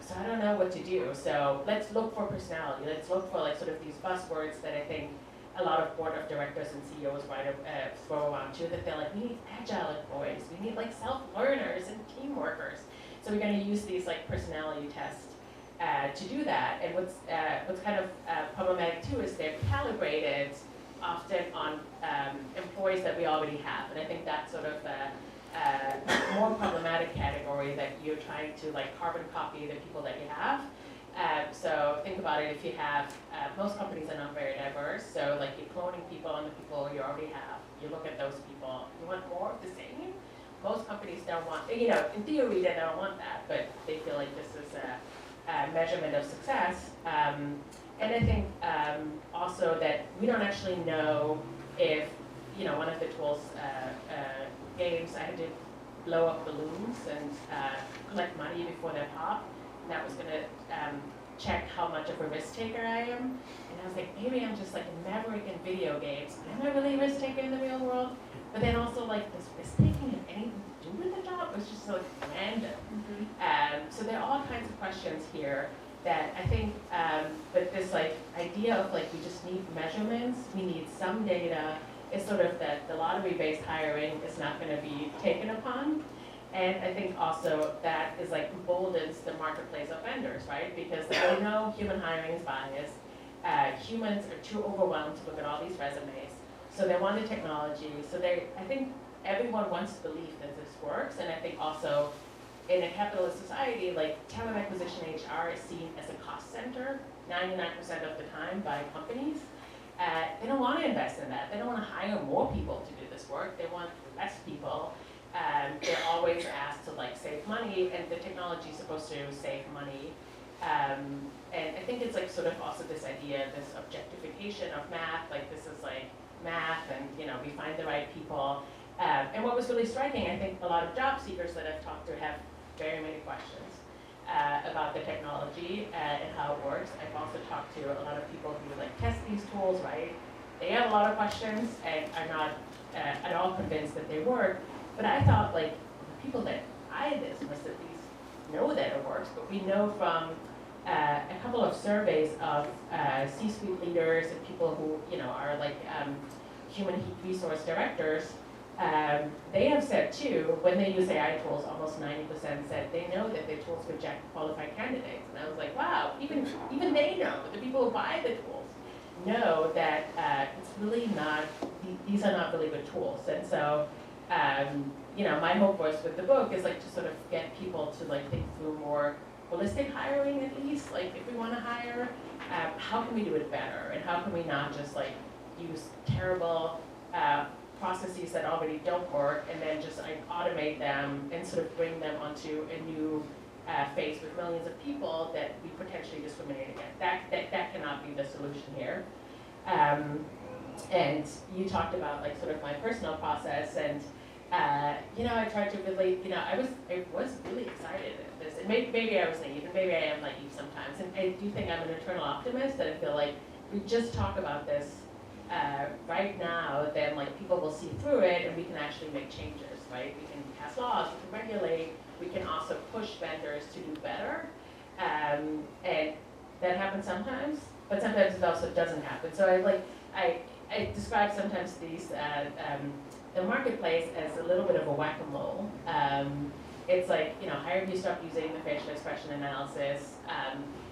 So I don't know what to do. So let's look for personality. Let's look for sort of these buzzwords that I think a lot of board of directors and CEOs throw around too, that they're we need agile employees, we need self-learners and team workers. So we're going to use these personality tests to do that. And what's kind of problematic too is they're calibrated often on employees that we already have. And I think that's sort of more problematic category that you're trying to carbon copy the people that you have. So think about it, if you have, most companies are not very diverse, so you're cloning people on the people you already have. You look at those people, you want more of the same? Most companies don't want, in theory they don't want that, but they feel this is a measurement of success. And I think also that we don't actually know if, one of the tools, games, I had to blow up balloons and collect money before they pop. And that was going to check how much of a risk taker I am. And I was maybe I'm just a maverick in video games, but am I really a risk taker in the real world? But then also does risk taking have anything to do with the job? It was just random. Mm-hmm. So there are all kinds of questions here that I think, but this idea of we just need measurements, we need some data, is sort of that the lottery-based hiring is not going to be taken upon. And I think also that is like emboldens the marketplace of vendors, right? Because they know human hiring is biased. Humans are too overwhelmed to look at all these resumes. So they want the technology. So I think everyone wants to believe that this works. And I think also in a capitalist society, like talent acquisition HR is seen as a cost center 99% of the time by companies. They don't want to invest in that. They don't want to hire more people to do this work. They want less people. They're always asked to like save money, and the technology is supposed to save money. And I think it's like sort of also this idea, this objectification of math, like this is like math, and we find the right people. And what was really striking, I think a lot of job seekers that I've talked to have very many questions about the technology and how it works. I've also talked to a lot of people who like test these tools, right? They have a lot of questions and are not at all convinced that they work. But I thought like the people that buy this must at least know that it works. But we know from a couple of surveys of C-suite leaders and people who are like human resource directors. They have said too, when they use AI tools, almost 90% said they know that their tools reject qualified candidates. And I was like, wow, even they know, the people who buy the tools know that it's really not, these are not really good tools. And so, my hope was with the book is like to sort of get people to like think through more holistic hiring at least, like if we want to hire, how can we do it better? And how can we not just like use terrible processes that already don't work and then just like automate them and sort of bring them onto a new phase with millions of people that we potentially discriminate against. That cannot be the solution here. And you talked about like sort of my personal process, and I tried to really, I was really excited at this, and maybe I was naive, and maybe I am naive sometimes, and I do think I'm an eternal optimist, that I feel like we just talk about this right now, then like people will see through it, and we can actually make changes, right? We can pass laws, we can regulate, we can also push vendors to do better, and that happens sometimes, but sometimes it also doesn't happen. So I describe sometimes these the marketplace as a little bit of a whack-a-mole. It's like, hire you stop using the facial expression analysis,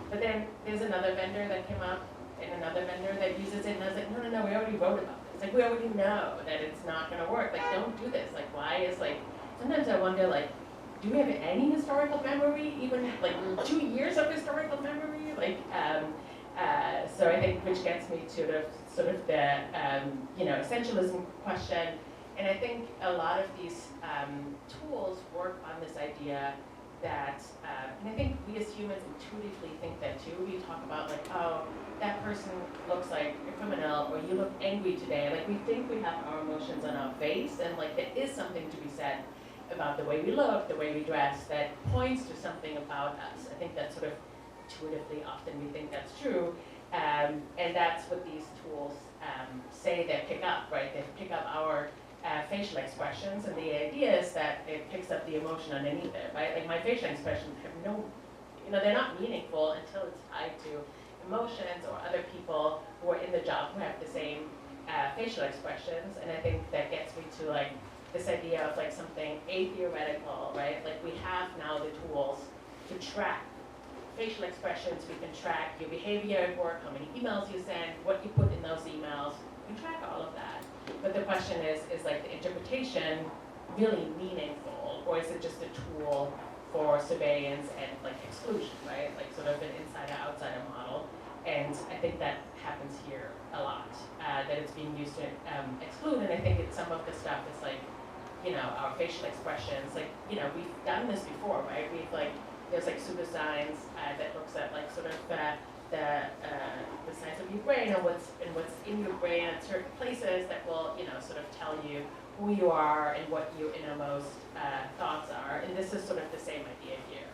but then there's another vendor that came up and another vendor that uses it, and I was like, no, we already wrote about this. Like, we already know that it's not gonna work. Like, don't do this. Like, why is like, sometimes I wonder, like, do we have any historical memory, even like 2 years of historical memory? Like, so I think, which gets me to sort of the, essentialism question. And I think a lot of these tools work on this idea that, and I think we as humans intuitively think that too. We talk about like, oh, that person looks like a criminal, or you look angry today. Like, we think we have our emotions on our face, and like there is something to be said about the way we look, the way we dress, that points to something about us. I think that sort of intuitively often we think that's true. And that's what these tools say they pick up, right? They pick up our facial expressions, and the idea is that it picks up the emotion underneath it, right? Like, my facial expressions have no, they're not meaningful until it's tied to emotions or other people who are in the job who have the same facial expressions. And I think that gets me to like this idea of like something atheoretical, right? Like, we have now the tools to track facial expressions. We can track your behavior at work, how many emails you send, what you put in those emails. We track all of that. But the question is like the interpretation really meaningful, or is it just a tool for surveillance and like exclusion, right? Like sort of an insider-outsider model. And I think that happens here a lot, that it's being used to exclude. And I think it's some of the stuff is like, our facial expressions, like, we've done this before, right? We've like, there's like pseudoscience that looks at like sort of the size of your brain, and what's in your brain at certain places that will, sort of tell you who you are and what your innermost thoughts are. And this is sort of the same idea here.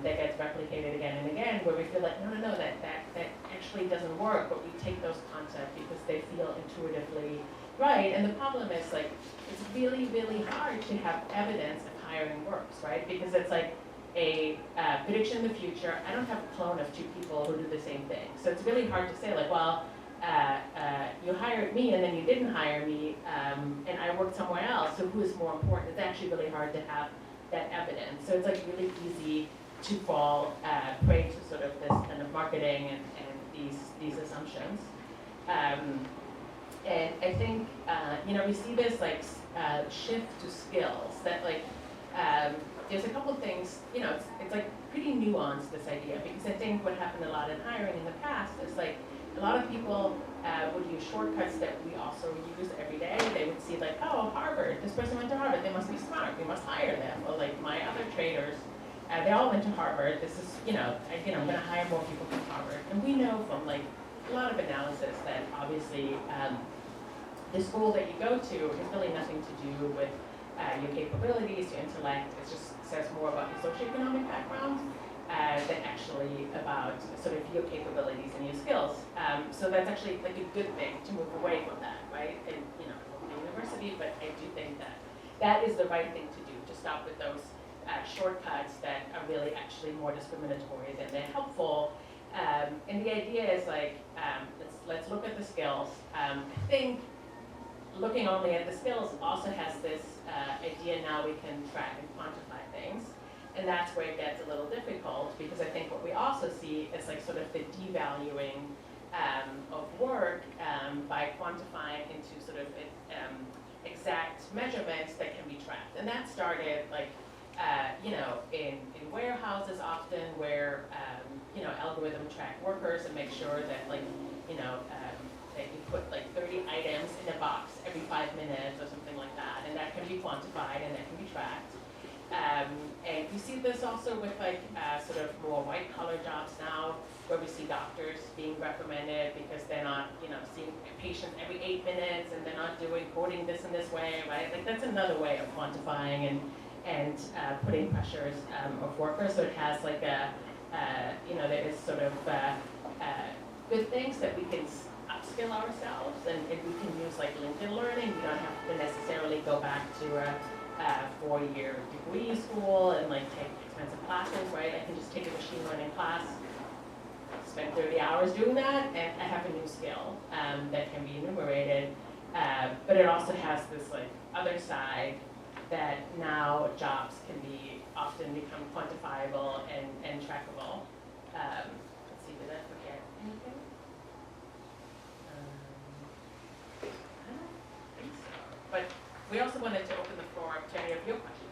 That gets replicated again and again, where we feel like, no, that actually doesn't work, but we take those concepts because they feel intuitively right. And the problem is like, it's really, really hard to have evidence if hiring works, right? Because it's like a prediction in the future. I don't have a clone of two people who do the same thing. So it's really hard to say like, well, you hired me and then you didn't hire me, and I worked somewhere else, so who is more important? It's actually really hard to have that evidence. So it's like really easy to fall prey to sort of this kind of marketing and these assumptions. And I think, we see this like shift to skills that like, there's a couple things, it's like pretty nuanced, this idea, because I think what happened a lot in hiring in the past is like, a lot of people would use shortcuts that we also use every day. They would see like, oh, Harvard, this person went to Harvard, they must be smart, we must hire them. Or like my other traders, they all went to Harvard. This is, I'm gonna hire more people from Harvard. And we know from like a lot of analysis that obviously the school that you go to has really nothing to do with your capabilities, your intellect. It just says more about your socioeconomic background than actually about sort of your capabilities and your skills. So that's actually like a good thing to move away from that, right? And the university, but I do think that that is the right thing to do, to stop with those shortcuts that are really actually more discriminatory than they're helpful. And the idea is like, let's look at the skills. I think looking only at the skills also has this idea now we can track and quantify things. And that's where it gets a little difficult, because I think what we also see is like sort of the devaluing of work by quantifying into sort of exact measurements that can be tracked. And that started like, in warehouses often, where algorithm track workers and make sure that like, that you put like 30 items in a box every 5 minutes or something like that, and that can be quantified and that can be tracked. And we see this also with like sort of more white collar jobs now, where we see doctors being reprimanded because they're not, seeing a patient every 8 minutes and they're not coding this in this way, right? Like that's another way of quantifying and putting pressures of workers. So it has like there is sort of good things that we can upskill ourselves, and if we can use like LinkedIn Learning, we don't have to necessarily go back to a 4-year degree school and like take expensive classes, right? I can just take a machine learning class, spend 30 hours doing that, and I have a new skill that can be enumerated. But it also has this like other side that now jobs can often become quantifiable and trackable. Let's see, did I forget anything? I don't think so. But we also wanted to open the floor up to any of your questions.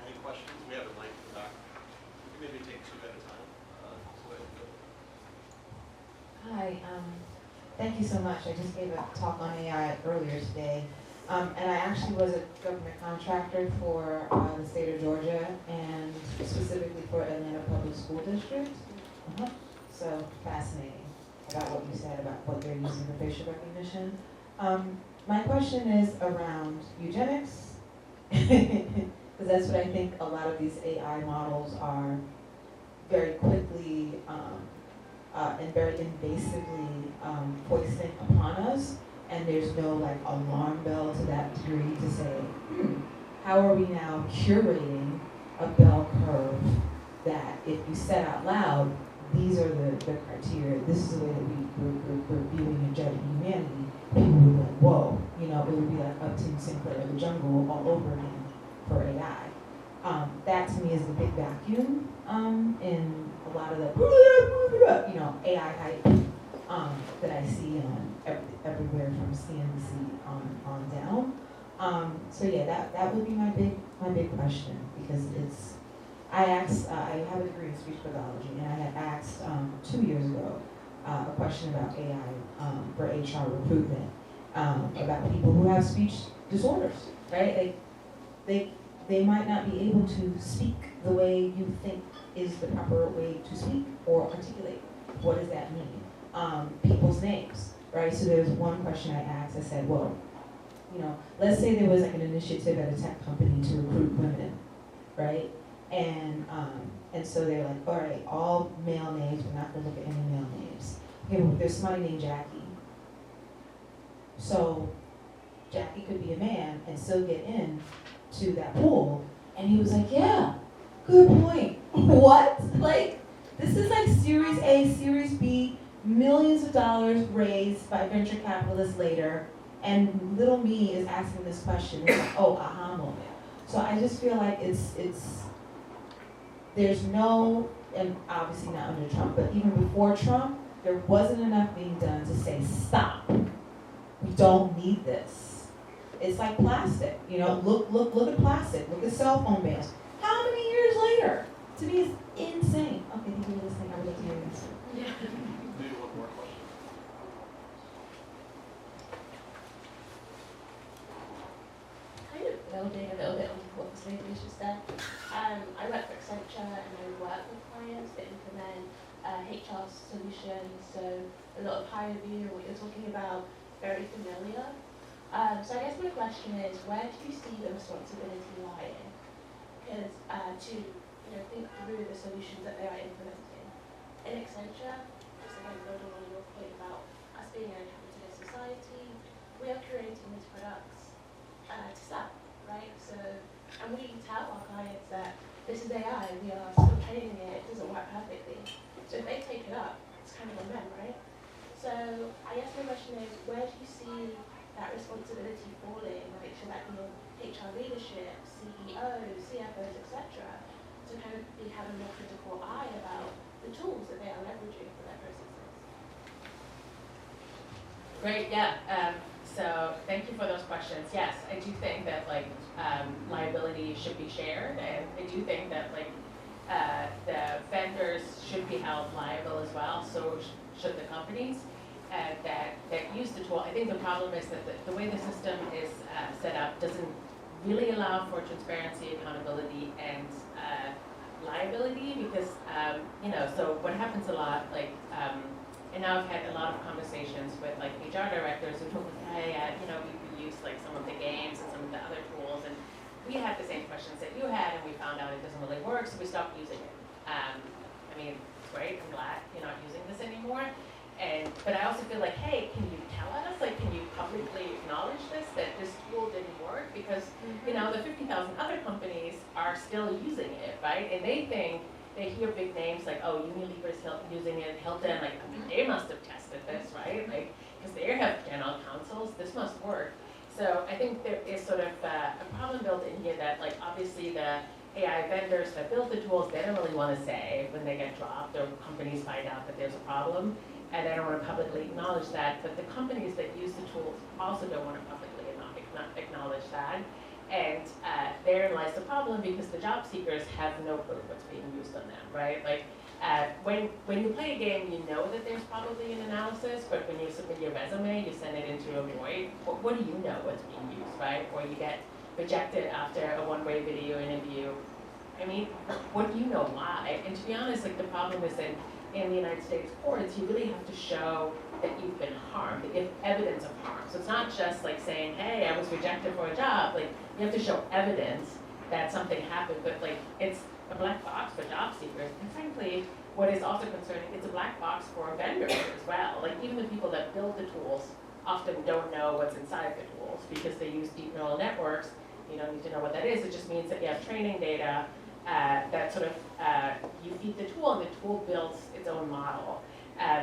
Any questions? We have a mic in the back. We can maybe take 2 at a time. Hi, thank you so much. I just gave a talk on AI earlier today. And I actually was a government contractor for the state of Georgia, and specifically for Atlanta Public School District. So fascinating about what you said about what they're using for facial recognition. My question is around eugenics, because that's what I think a lot of these AI models are very quickly and very invasively foisting upon us. And there's no like alarm bell to that degree to say, how are we now curating a bell curve that if you said out loud, these are the criteria, this is the way that we're viewing and judging humanity, people would be like, whoa, it would be like Upton Sinclair in the Jungle all over again for AI. That to me is the big vacuum in a lot of the, AI hype that I see on everywhere from CNBC on down. So yeah, that would be my big question, because I have a degree in speech pathology, and I had asked 2 years ago a question about AI for HR recruitment, about people who have speech disorders, right? Like they might not be able to speak the way you think is the proper way to speak or articulate. What does that mean? People's names, right? So there's one question I asked. I said, well, let's say there was like an initiative at a tech company to recruit women, right? And so they're like, all right, all male names, we're not gonna look at any male names. Okay, well, there's somebody named Jackie. So Jackie could be a man and still get in to that pool. And he was like, yeah, good point. What? Like, this is like Series A, Series B, millions of dollars raised by venture capitalists later, and little me is asking this question. It's like, oh, aha moment. So I just feel like there's no, and obviously not under Trump, but even before Trump, there wasn't enough being done to say, stop, we don't need this. It's like plastic, you know, look at plastic, look at cell phone bans. How many years later? To me, it's insane. Okay, thank you for listening. I would love to hear your answer. Maybe one more question. Kind of building a little bit on what was maybe just said. I work for Accenture and I work with clients that implement HR solutions. So a lot of higher view, what you're talking about, very familiar. So I guess my question is, where do you see the responsibility lying? Because to think through the solutions that they are implementing. In Accenture, just again building on your point about us being a capitalist society, we are creating these products to sell, right? So, and we tell our clients that this is AI, we are still training it, it doesn't work perfectly. So if they take it up, it's kind of on them, right? So I guess my question is, where do you see that responsibility falling? Like, should that be on HR leadership, CEOs, CFOs, etc., to kind of be having a more critical eye about the tools that they are leveraging for their processes? Great, yeah. So thank you for those questions. Yes, I do think that liability should be shared, and I do think that the vendors should be held liable as well. So should the companies that use the tool. I think the problem is that the way the system is set up doesn't really allow for transparency, accountability, and liability, because so what happens a lot, and now I've had a lot of conversations with HR directors who told me, hey, we use some of the games and some of the other tools, and we had the same questions that you had, and we found out it doesn't really work, so we stopped using it. I mean, it's great, I'm glad you're not using this anymore. But I also feel like, hey, can you tell us? Can you publicly acknowledge that this tool didn't work? Because, the 50,000 other companies are still using it, right? And they hear big names like, oh, Unilever's using it, Hilton, they must have tested this, right? Because they have general counsels, this must work. So I think there is sort of a problem built in here that, obviously the AI vendors that build the tools, they don't really want to say when they get dropped or companies find out that there's a problem. And I don't want to publicly acknowledge that, but the companies that use the tools also don't want to publicly acknowledge that. And therein lies the problem, because the job seekers have no clue what's being used on them, right? When you play a game, you know that there's probably an analysis, but when you submit your resume, you send it into a void. What do you know what's being used, right? Or you get rejected after a one-way video interview. I mean, what do you know why? And to be honest, the problem is that in the United States courts, you really have to show that you've been harmed, that you have evidence of harm. So it's not just saying, hey, I was rejected for a job. You have to show evidence that something happened, but it's a black box for job seekers. And frankly, what is also concerning, it's a black box for vendors as well. Even the people that build the tools often don't know what's inside the tools because they use deep neural networks. You don't need to know what that is. It just means that you have training data that sort of, you feed the tool, and the tool builds its own model.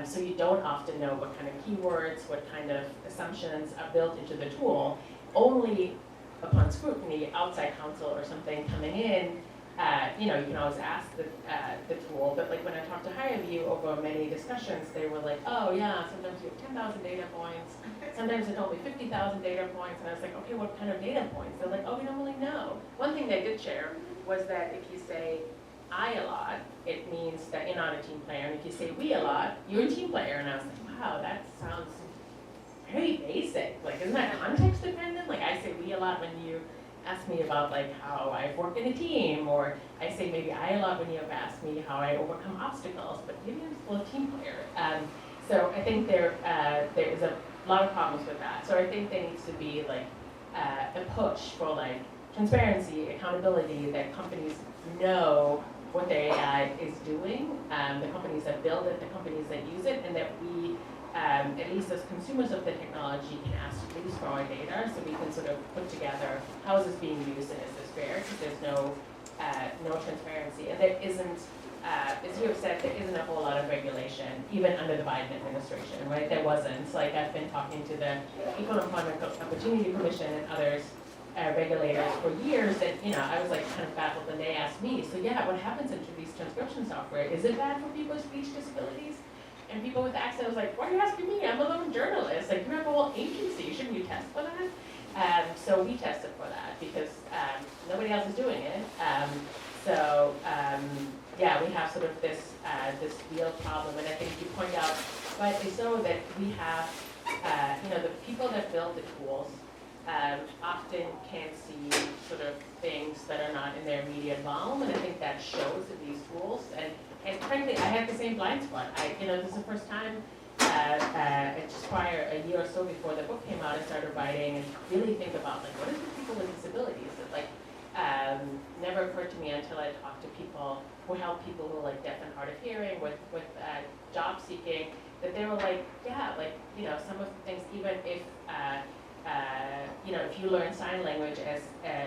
So you don't often know what kind of keywords, what kind of assumptions are built into the tool. Only upon scrutiny, outside counsel or something coming in, you can always ask the tool. But when I talked to HireVue over many discussions, they were like, oh yeah, sometimes you have 10,000 data points. Sometimes it's only 50,000 data points. And I was like, okay, what kind of data points? They're like, oh, we don't really know. One thing they did share was that if you say I a lot, it means that you're not a team player. And if you say we a lot, you're a team player. And I was like, wow, that sounds very basic. Isn't that context dependent? I say we a lot when you ask me about how I've worked in a team, or I say maybe I a lot when you have asked me how I overcome obstacles, but maybe I'm still a team player. So I think there is a lot of problems with that. So I think there needs to be a push for transparency, accountability, that companies know what their AI is doing, the companies that build it, the companies that use it, and that we, at least as consumers of the technology, can ask please for our data so we can sort of put together how is this being used and is this fair, because there's no no transparency, and there isn't, as you have said, there isn't a whole lot of regulation, even under the Biden administration, right? There wasn't. Like, I've been talking to the Equal Employment Opportunity Commission and others, regulators for years, and I was like kind of baffled when they asked me, so yeah, what happens into these transcription software? Is it bad for people with speech disabilities? And people with accent, I was like, why are you asking me? I'm a lone journalist. Like, you have a whole agency, shouldn't you test for that? So we tested for that because nobody else is doing it. Yeah, we have sort of this real problem, and I think you point out rightly so that we have, the people that build the tools often can't see sort of things that are not in their immediate realm, and I think that shows in these tools. And frankly, I had the same blind spot. This is the first time, just prior, a year or so before the book came out, I started writing and really think about, like, what is with people with disabilities? It, like, never occurred to me until I talked to people who help people who are, like, deaf and hard of hearing with job seeking, that they were like, yeah, like, some of the things, even if, if you learn sign language as,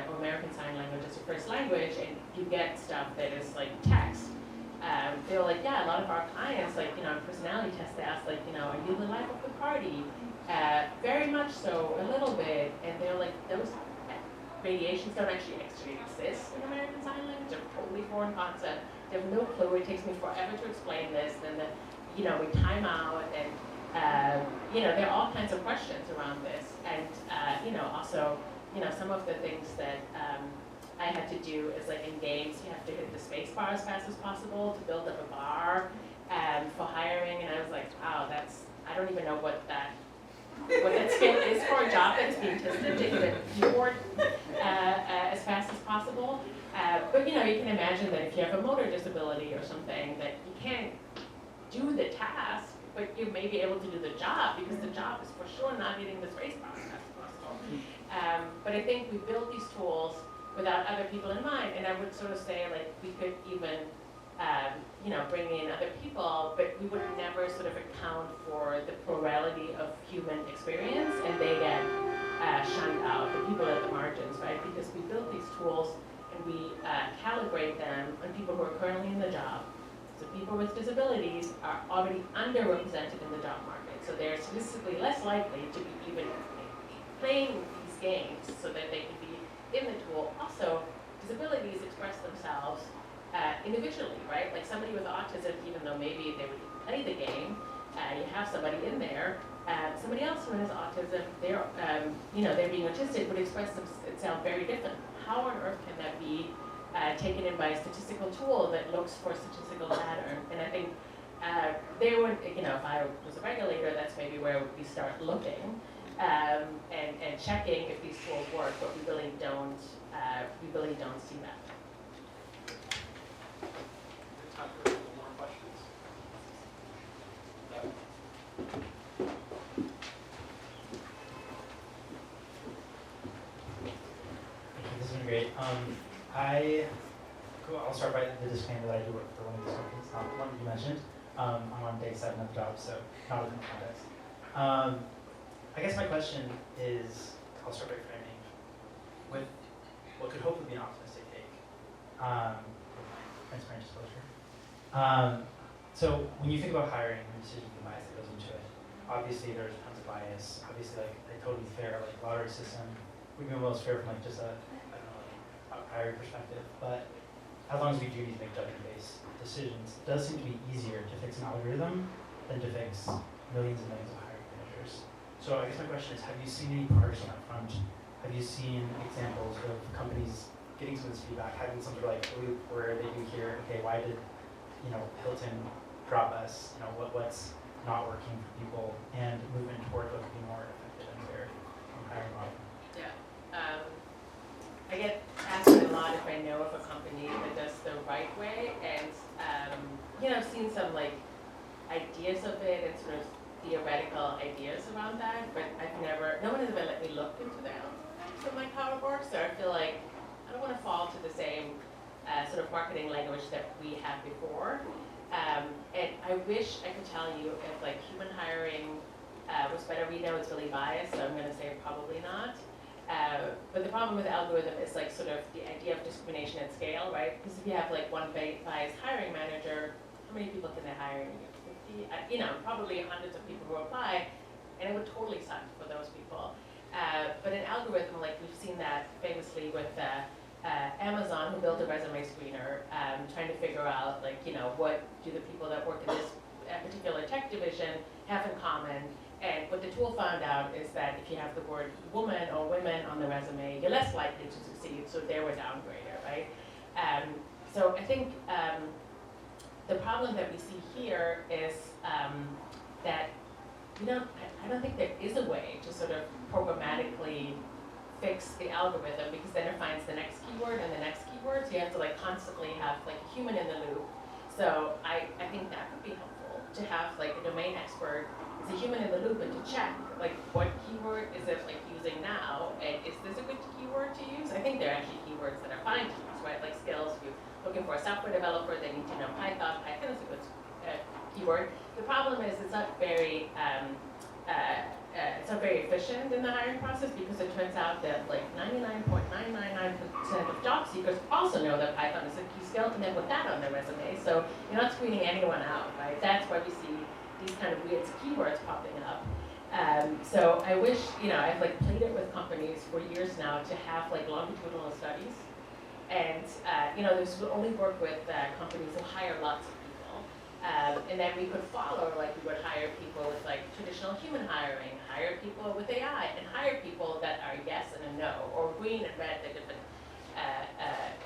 or American Sign Language as your first language, and you get stuff that is like text, they were like, yeah, a lot of our clients, like, personality tests, they ask, like, are you the life of the party? Very much so, a little bit, and they're like, those radiations don't actually exist in American Sign Language. They're a totally foreign concept. They have no clue. It takes me forever to explain this. And then, we time out, and there are all kinds of questions around this. And also, some of the things that I had to do is, like, in games, you have to hit the space bar as fast as possible to build up a bar for hiring. And I was like, wow, I don't even know what that skill is for a job that is being tested to hit a keyboard as fast as possible. But you can imagine that if you have a motor disability or something, that you can't do the task, but you may be able to do the job, because the job is for sure not hitting the space bar as fast as possible. But I think we build these tools without other people in mind, and I would sort of say, like, we could even bring in other people, but we would never sort of account for the plurality of human experience, and they get shunned out, the people at the margins, right? Because we build these tools and we calibrate them on people who are currently in the job. So people with disabilities are already underrepresented in the job market, so they're statistically less likely to be even playing these games so that they can be in the tool. Also, disabilities express themselves individually, right? Like somebody with autism, even though maybe they would play the game, you have somebody in there. Somebody else who has autism, they're being autistic, would express itself very different. How on earth can that be taken in by a statistical tool that looks for statistical pattern? And I think they would, if I was a regulator, that's maybe where we start looking and checking if these tools work, but we really don't see that. Time for a couple more questions. This has been great. I'll start by the disclaimer that I do work for one of these companies, not one that you mentioned. I'm on day 7 of the job, so not in the context. I guess my question is, I'll start by framing with what could hopefully be an optimistic take. Transparent disclosure. So when you think about hiring, the decision-making bias that goes into it, obviously there's tons of bias. Obviously, like a totally fair, like lottery system would be most fair from like just a hiring perspective. But as long as we do need to make judgment-based decisions, it does seem to be easier to fix an algorithm than to fix millions and millions of hiring managers. So I guess my question is, have you seen any progress on that front? Have you seen examples of companies getting some of this feedback, having some sort of like loop where they do hear, okay, why did Hilton drop us? What's not working for people, and moving toward what could be more effective and fair hiring model. Yeah. I get asked a lot if I know of a company that does the right way, and I've seen some like ideas of it and sort of theoretical ideas around that, but no one has ever let me look into the algorithms of like how it works. So I feel like I don't want to fall to the same sort of marketing language that we had before. And I wish I could tell you if like human hiring was better. We know it's really biased, so I'm going to say probably not. But the problem with the algorithm is like sort of the idea of discrimination at scale, right? Because if you have like one biased hiring manager, how many people can they hire in a year? 50? Probably hundreds of people who apply, and it would totally suck for those people. But an algorithm, like we've seen that famously with Amazon, who built a resume screener, trying to figure out like, what do the people that work in this particular tech division have in common. And what the tool found out is that if you have the word woman or women on the resume, you're less likely to succeed, so they were downgraded, right? So I think the problem that we see here is that I don't think there is a way to sort of programmatically fix the algorithm, because then it finds the next keyword and the next keyword, so you have to like constantly have like a human in the loop. So I think that would be helpful to have like a domain expert as a human in the loop and to check like what keyword is it like using now, and is this a good keyword to use? I think there are actually keywords that are fine to use, right? Like skills, if you're looking for a software developer, they need to know Python. Python is a good keyword. The problem is it's not very efficient in the hiring process, because it turns out that like 99.999% of job seekers also know that Python is a key skill, and then put that on their resume. So you're not screening anyone out, right? That's why we see these kind of weird keywords popping up. So I wish, I've like played it with companies for years now to have like longitudinal studies, and this would only work with companies who hire lots of people. And then we could follow, like we would hire people with like traditional human hiring, hire people with AI, and hire people that are yes and a no, or green and red, the different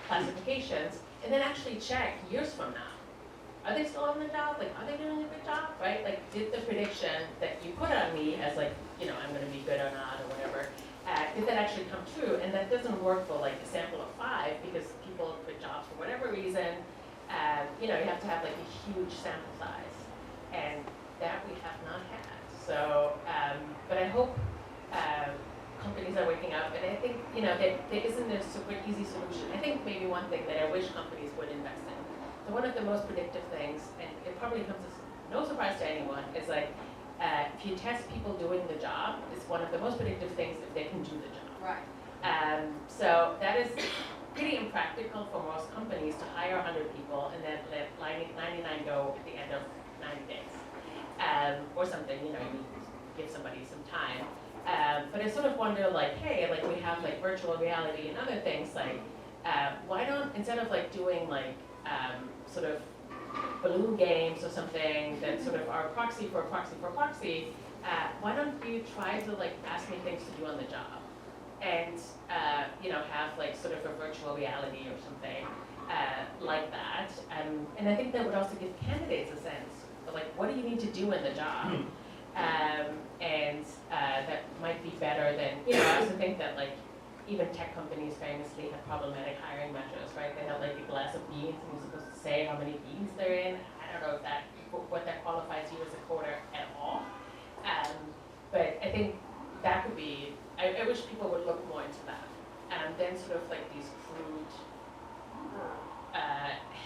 classifications, and then actually check years from now. Are they still on the job? Like, are they doing a good job, right? Like, did the prediction that you put on me as like, I'm gonna be good or not, or whatever, did that actually come true? And that doesn't work for like a sample of 5, because people quit jobs for whatever reason. You have to have like a huge sample size, and that we have not had. So, but I hope companies are waking up, and I think, there isn't a super easy solution. I think maybe one thing that I wish companies would invest in. So one of the most predictive things, and it probably comes as no surprise to anyone, is like, if you test people doing the job, it's one of the most predictive things if they can do the job. Right. So that is pretty impractical for most companies to hire 100 people and then let 99 go at the end of 90 days. Or something, you give somebody some time. But I sort of wonder, like, hey, like we have like virtual reality and other things, like, why don't, instead of like doing like sort of balloon games or something that sort of are proxy for proxy for proxy, why don't you try to like ask me things to do on the job? And have like sort of a virtual reality or something like that. And I think that would also give candidates a sense of like, what do you need to do in the job? And that might be better than, I also think that like even tech companies famously have problematic hiring measures, right? They have like a glass of beans and you're supposed to say how many beans they're in. I don't know if what that qualifies you as a coder at all. But I think that could be, I wish people would look more into that. Then sort of like these crude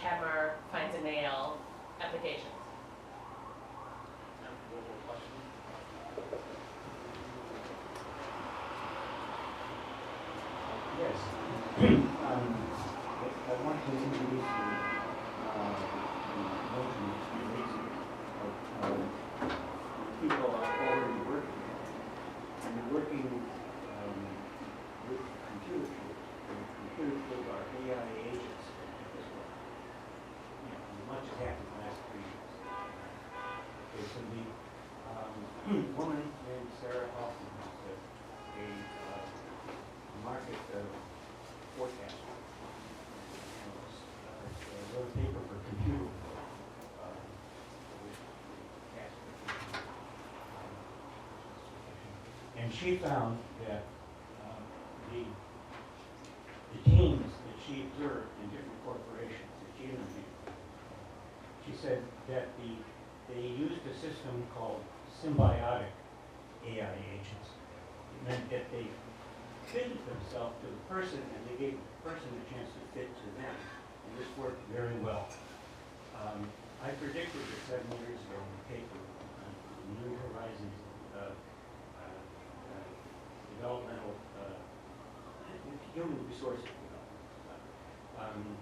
hammer finds a nail applications. Yes. I want to introduce the notion of people are already working, and they're working with computer tools. And computer tools are AI agents as well. As much as half the class 3 years. Okay, so the woman named Sarah Hoffman is a market forecaster. Wrote a paper for computer. And she found that the teams that she observed in different corporations that she interviewed, she said that they used a system called symbiotic AI agents. It meant that they fitted themselves to the person, and they gave the person a chance to fit to them. And this worked very well. I predicted this 7 years ago in a paper on New Horizons developmental human resources development.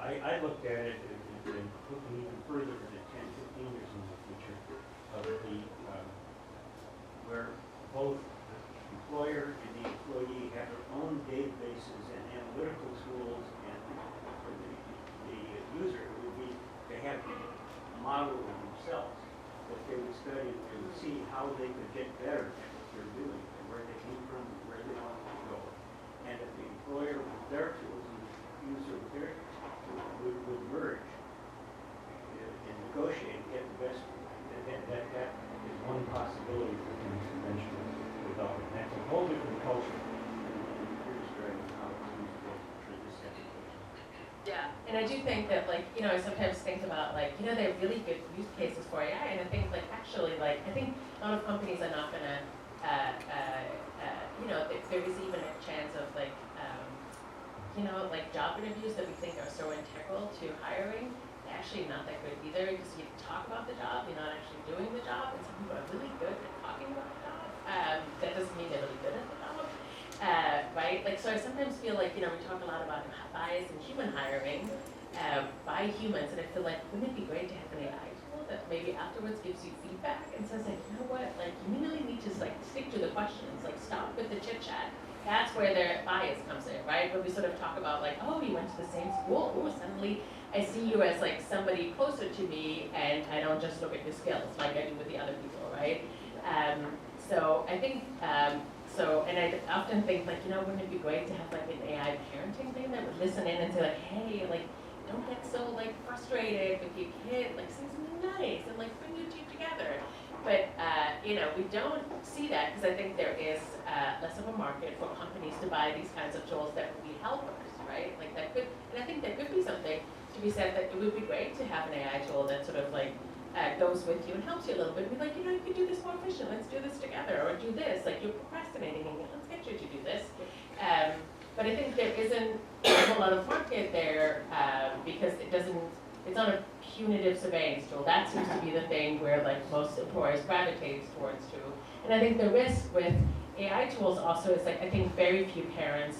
I looked at it and looking even further than 10, 15 years in the future of the where both the employer and the employee have their own databases and analytical tools, and for the user it would be to have a model of themselves that they would study to see how they could get better at what they're doing and where they came from and where they wanted to go. And if the employer with their tools and the user with their tools would merge and negotiate and get the best, that is one possibility for things eventually developing. That's a whole different culture and here's how it's useful for this application. Yeah, and I do think that, like, you know, I sometimes think about, like, you know, they're really good use cases for AI, and I think, like, actually, like, I think a lot of companies are not gonna, you know, if there is even a chance of, like, you know, like job interviews that we think are so integral to hiring, they're actually not that good either, because you talk about the job, you're not actually doing the job, and some people are really good at talking about the job. That doesn't mean they're really good at the job. Right? Like, so I sometimes feel like, you know, we talk a lot about bias in human hiring by humans, and I feel like, wouldn't it be great to have an AI tool that maybe afterwards gives you feedback and says, like, you know what, like, you really need to, like, stick to the questions, like, stop with the chit-chat. That's where their bias comes in, right? Where we sort of talk about, like, oh, you went to the same school, oh, suddenly I see you as, like, somebody closer to me, and I don't just look at your skills like I do with the other people, right? So I think, and I often think, like, you know, wouldn't it be great to have, like, an AI parenting thing that would listen in and say, like, hey, like, don't get so, like, frustrated with your kid, like, say something nice, and, like, bring you two together. But, you know, we don't see that because I think there is less of a market for companies to buy these kinds of tools that would be helpers, right? Like, that could, and I think there could be something to be said that it would be great to have an AI tool that sort of, like, goes with you and helps you a little bit. Be like, you know, you could do this more efficient. Let's do this together, or do this. Like, you're procrastinating, and let's get you to do this. But I think there isn't a whole lot of market there because it's not a punitive surveillance tool. That seems to be the thing where, like, most employers gravitate towards too. And I think the risk with AI tools also is, like, I think very few parents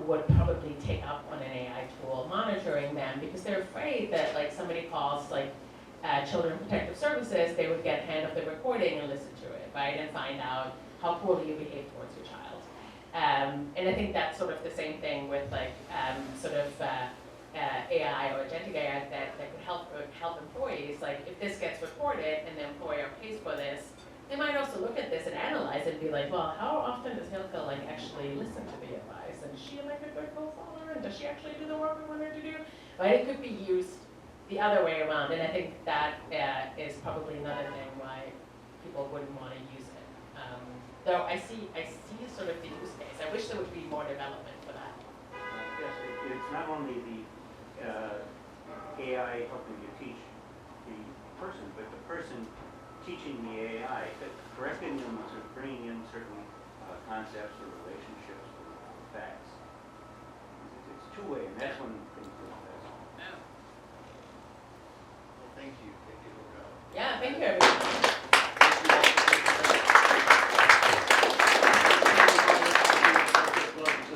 would probably take up on an AI tool monitoring them because they're afraid that, like, somebody calls, like, Children Protective Services, they would get hand of the recording and listen to it, right, and find out how poorly you behave towards your child. And I think that's sort of the same thing with, like, AI or agentic AI that could help employees. Like, if this gets reported and the employer pays for this, they might also look at this and analyze it and be like, well, how often does Hilke, like, actually listen to the advice? And is she, like, a good co-follower? And does she actually do the work we want her to do? Right? It could be used the other way around, and I think that is probably another thing why people wouldn't want to use it. Though I see sort of the use case. I wish there would be more development for that. Yes, it's not only the AI helping you teach the person, but the person teaching the AI, correcting them, sort of bringing in certain concepts or relationships or facts. It's two-way, and that's when things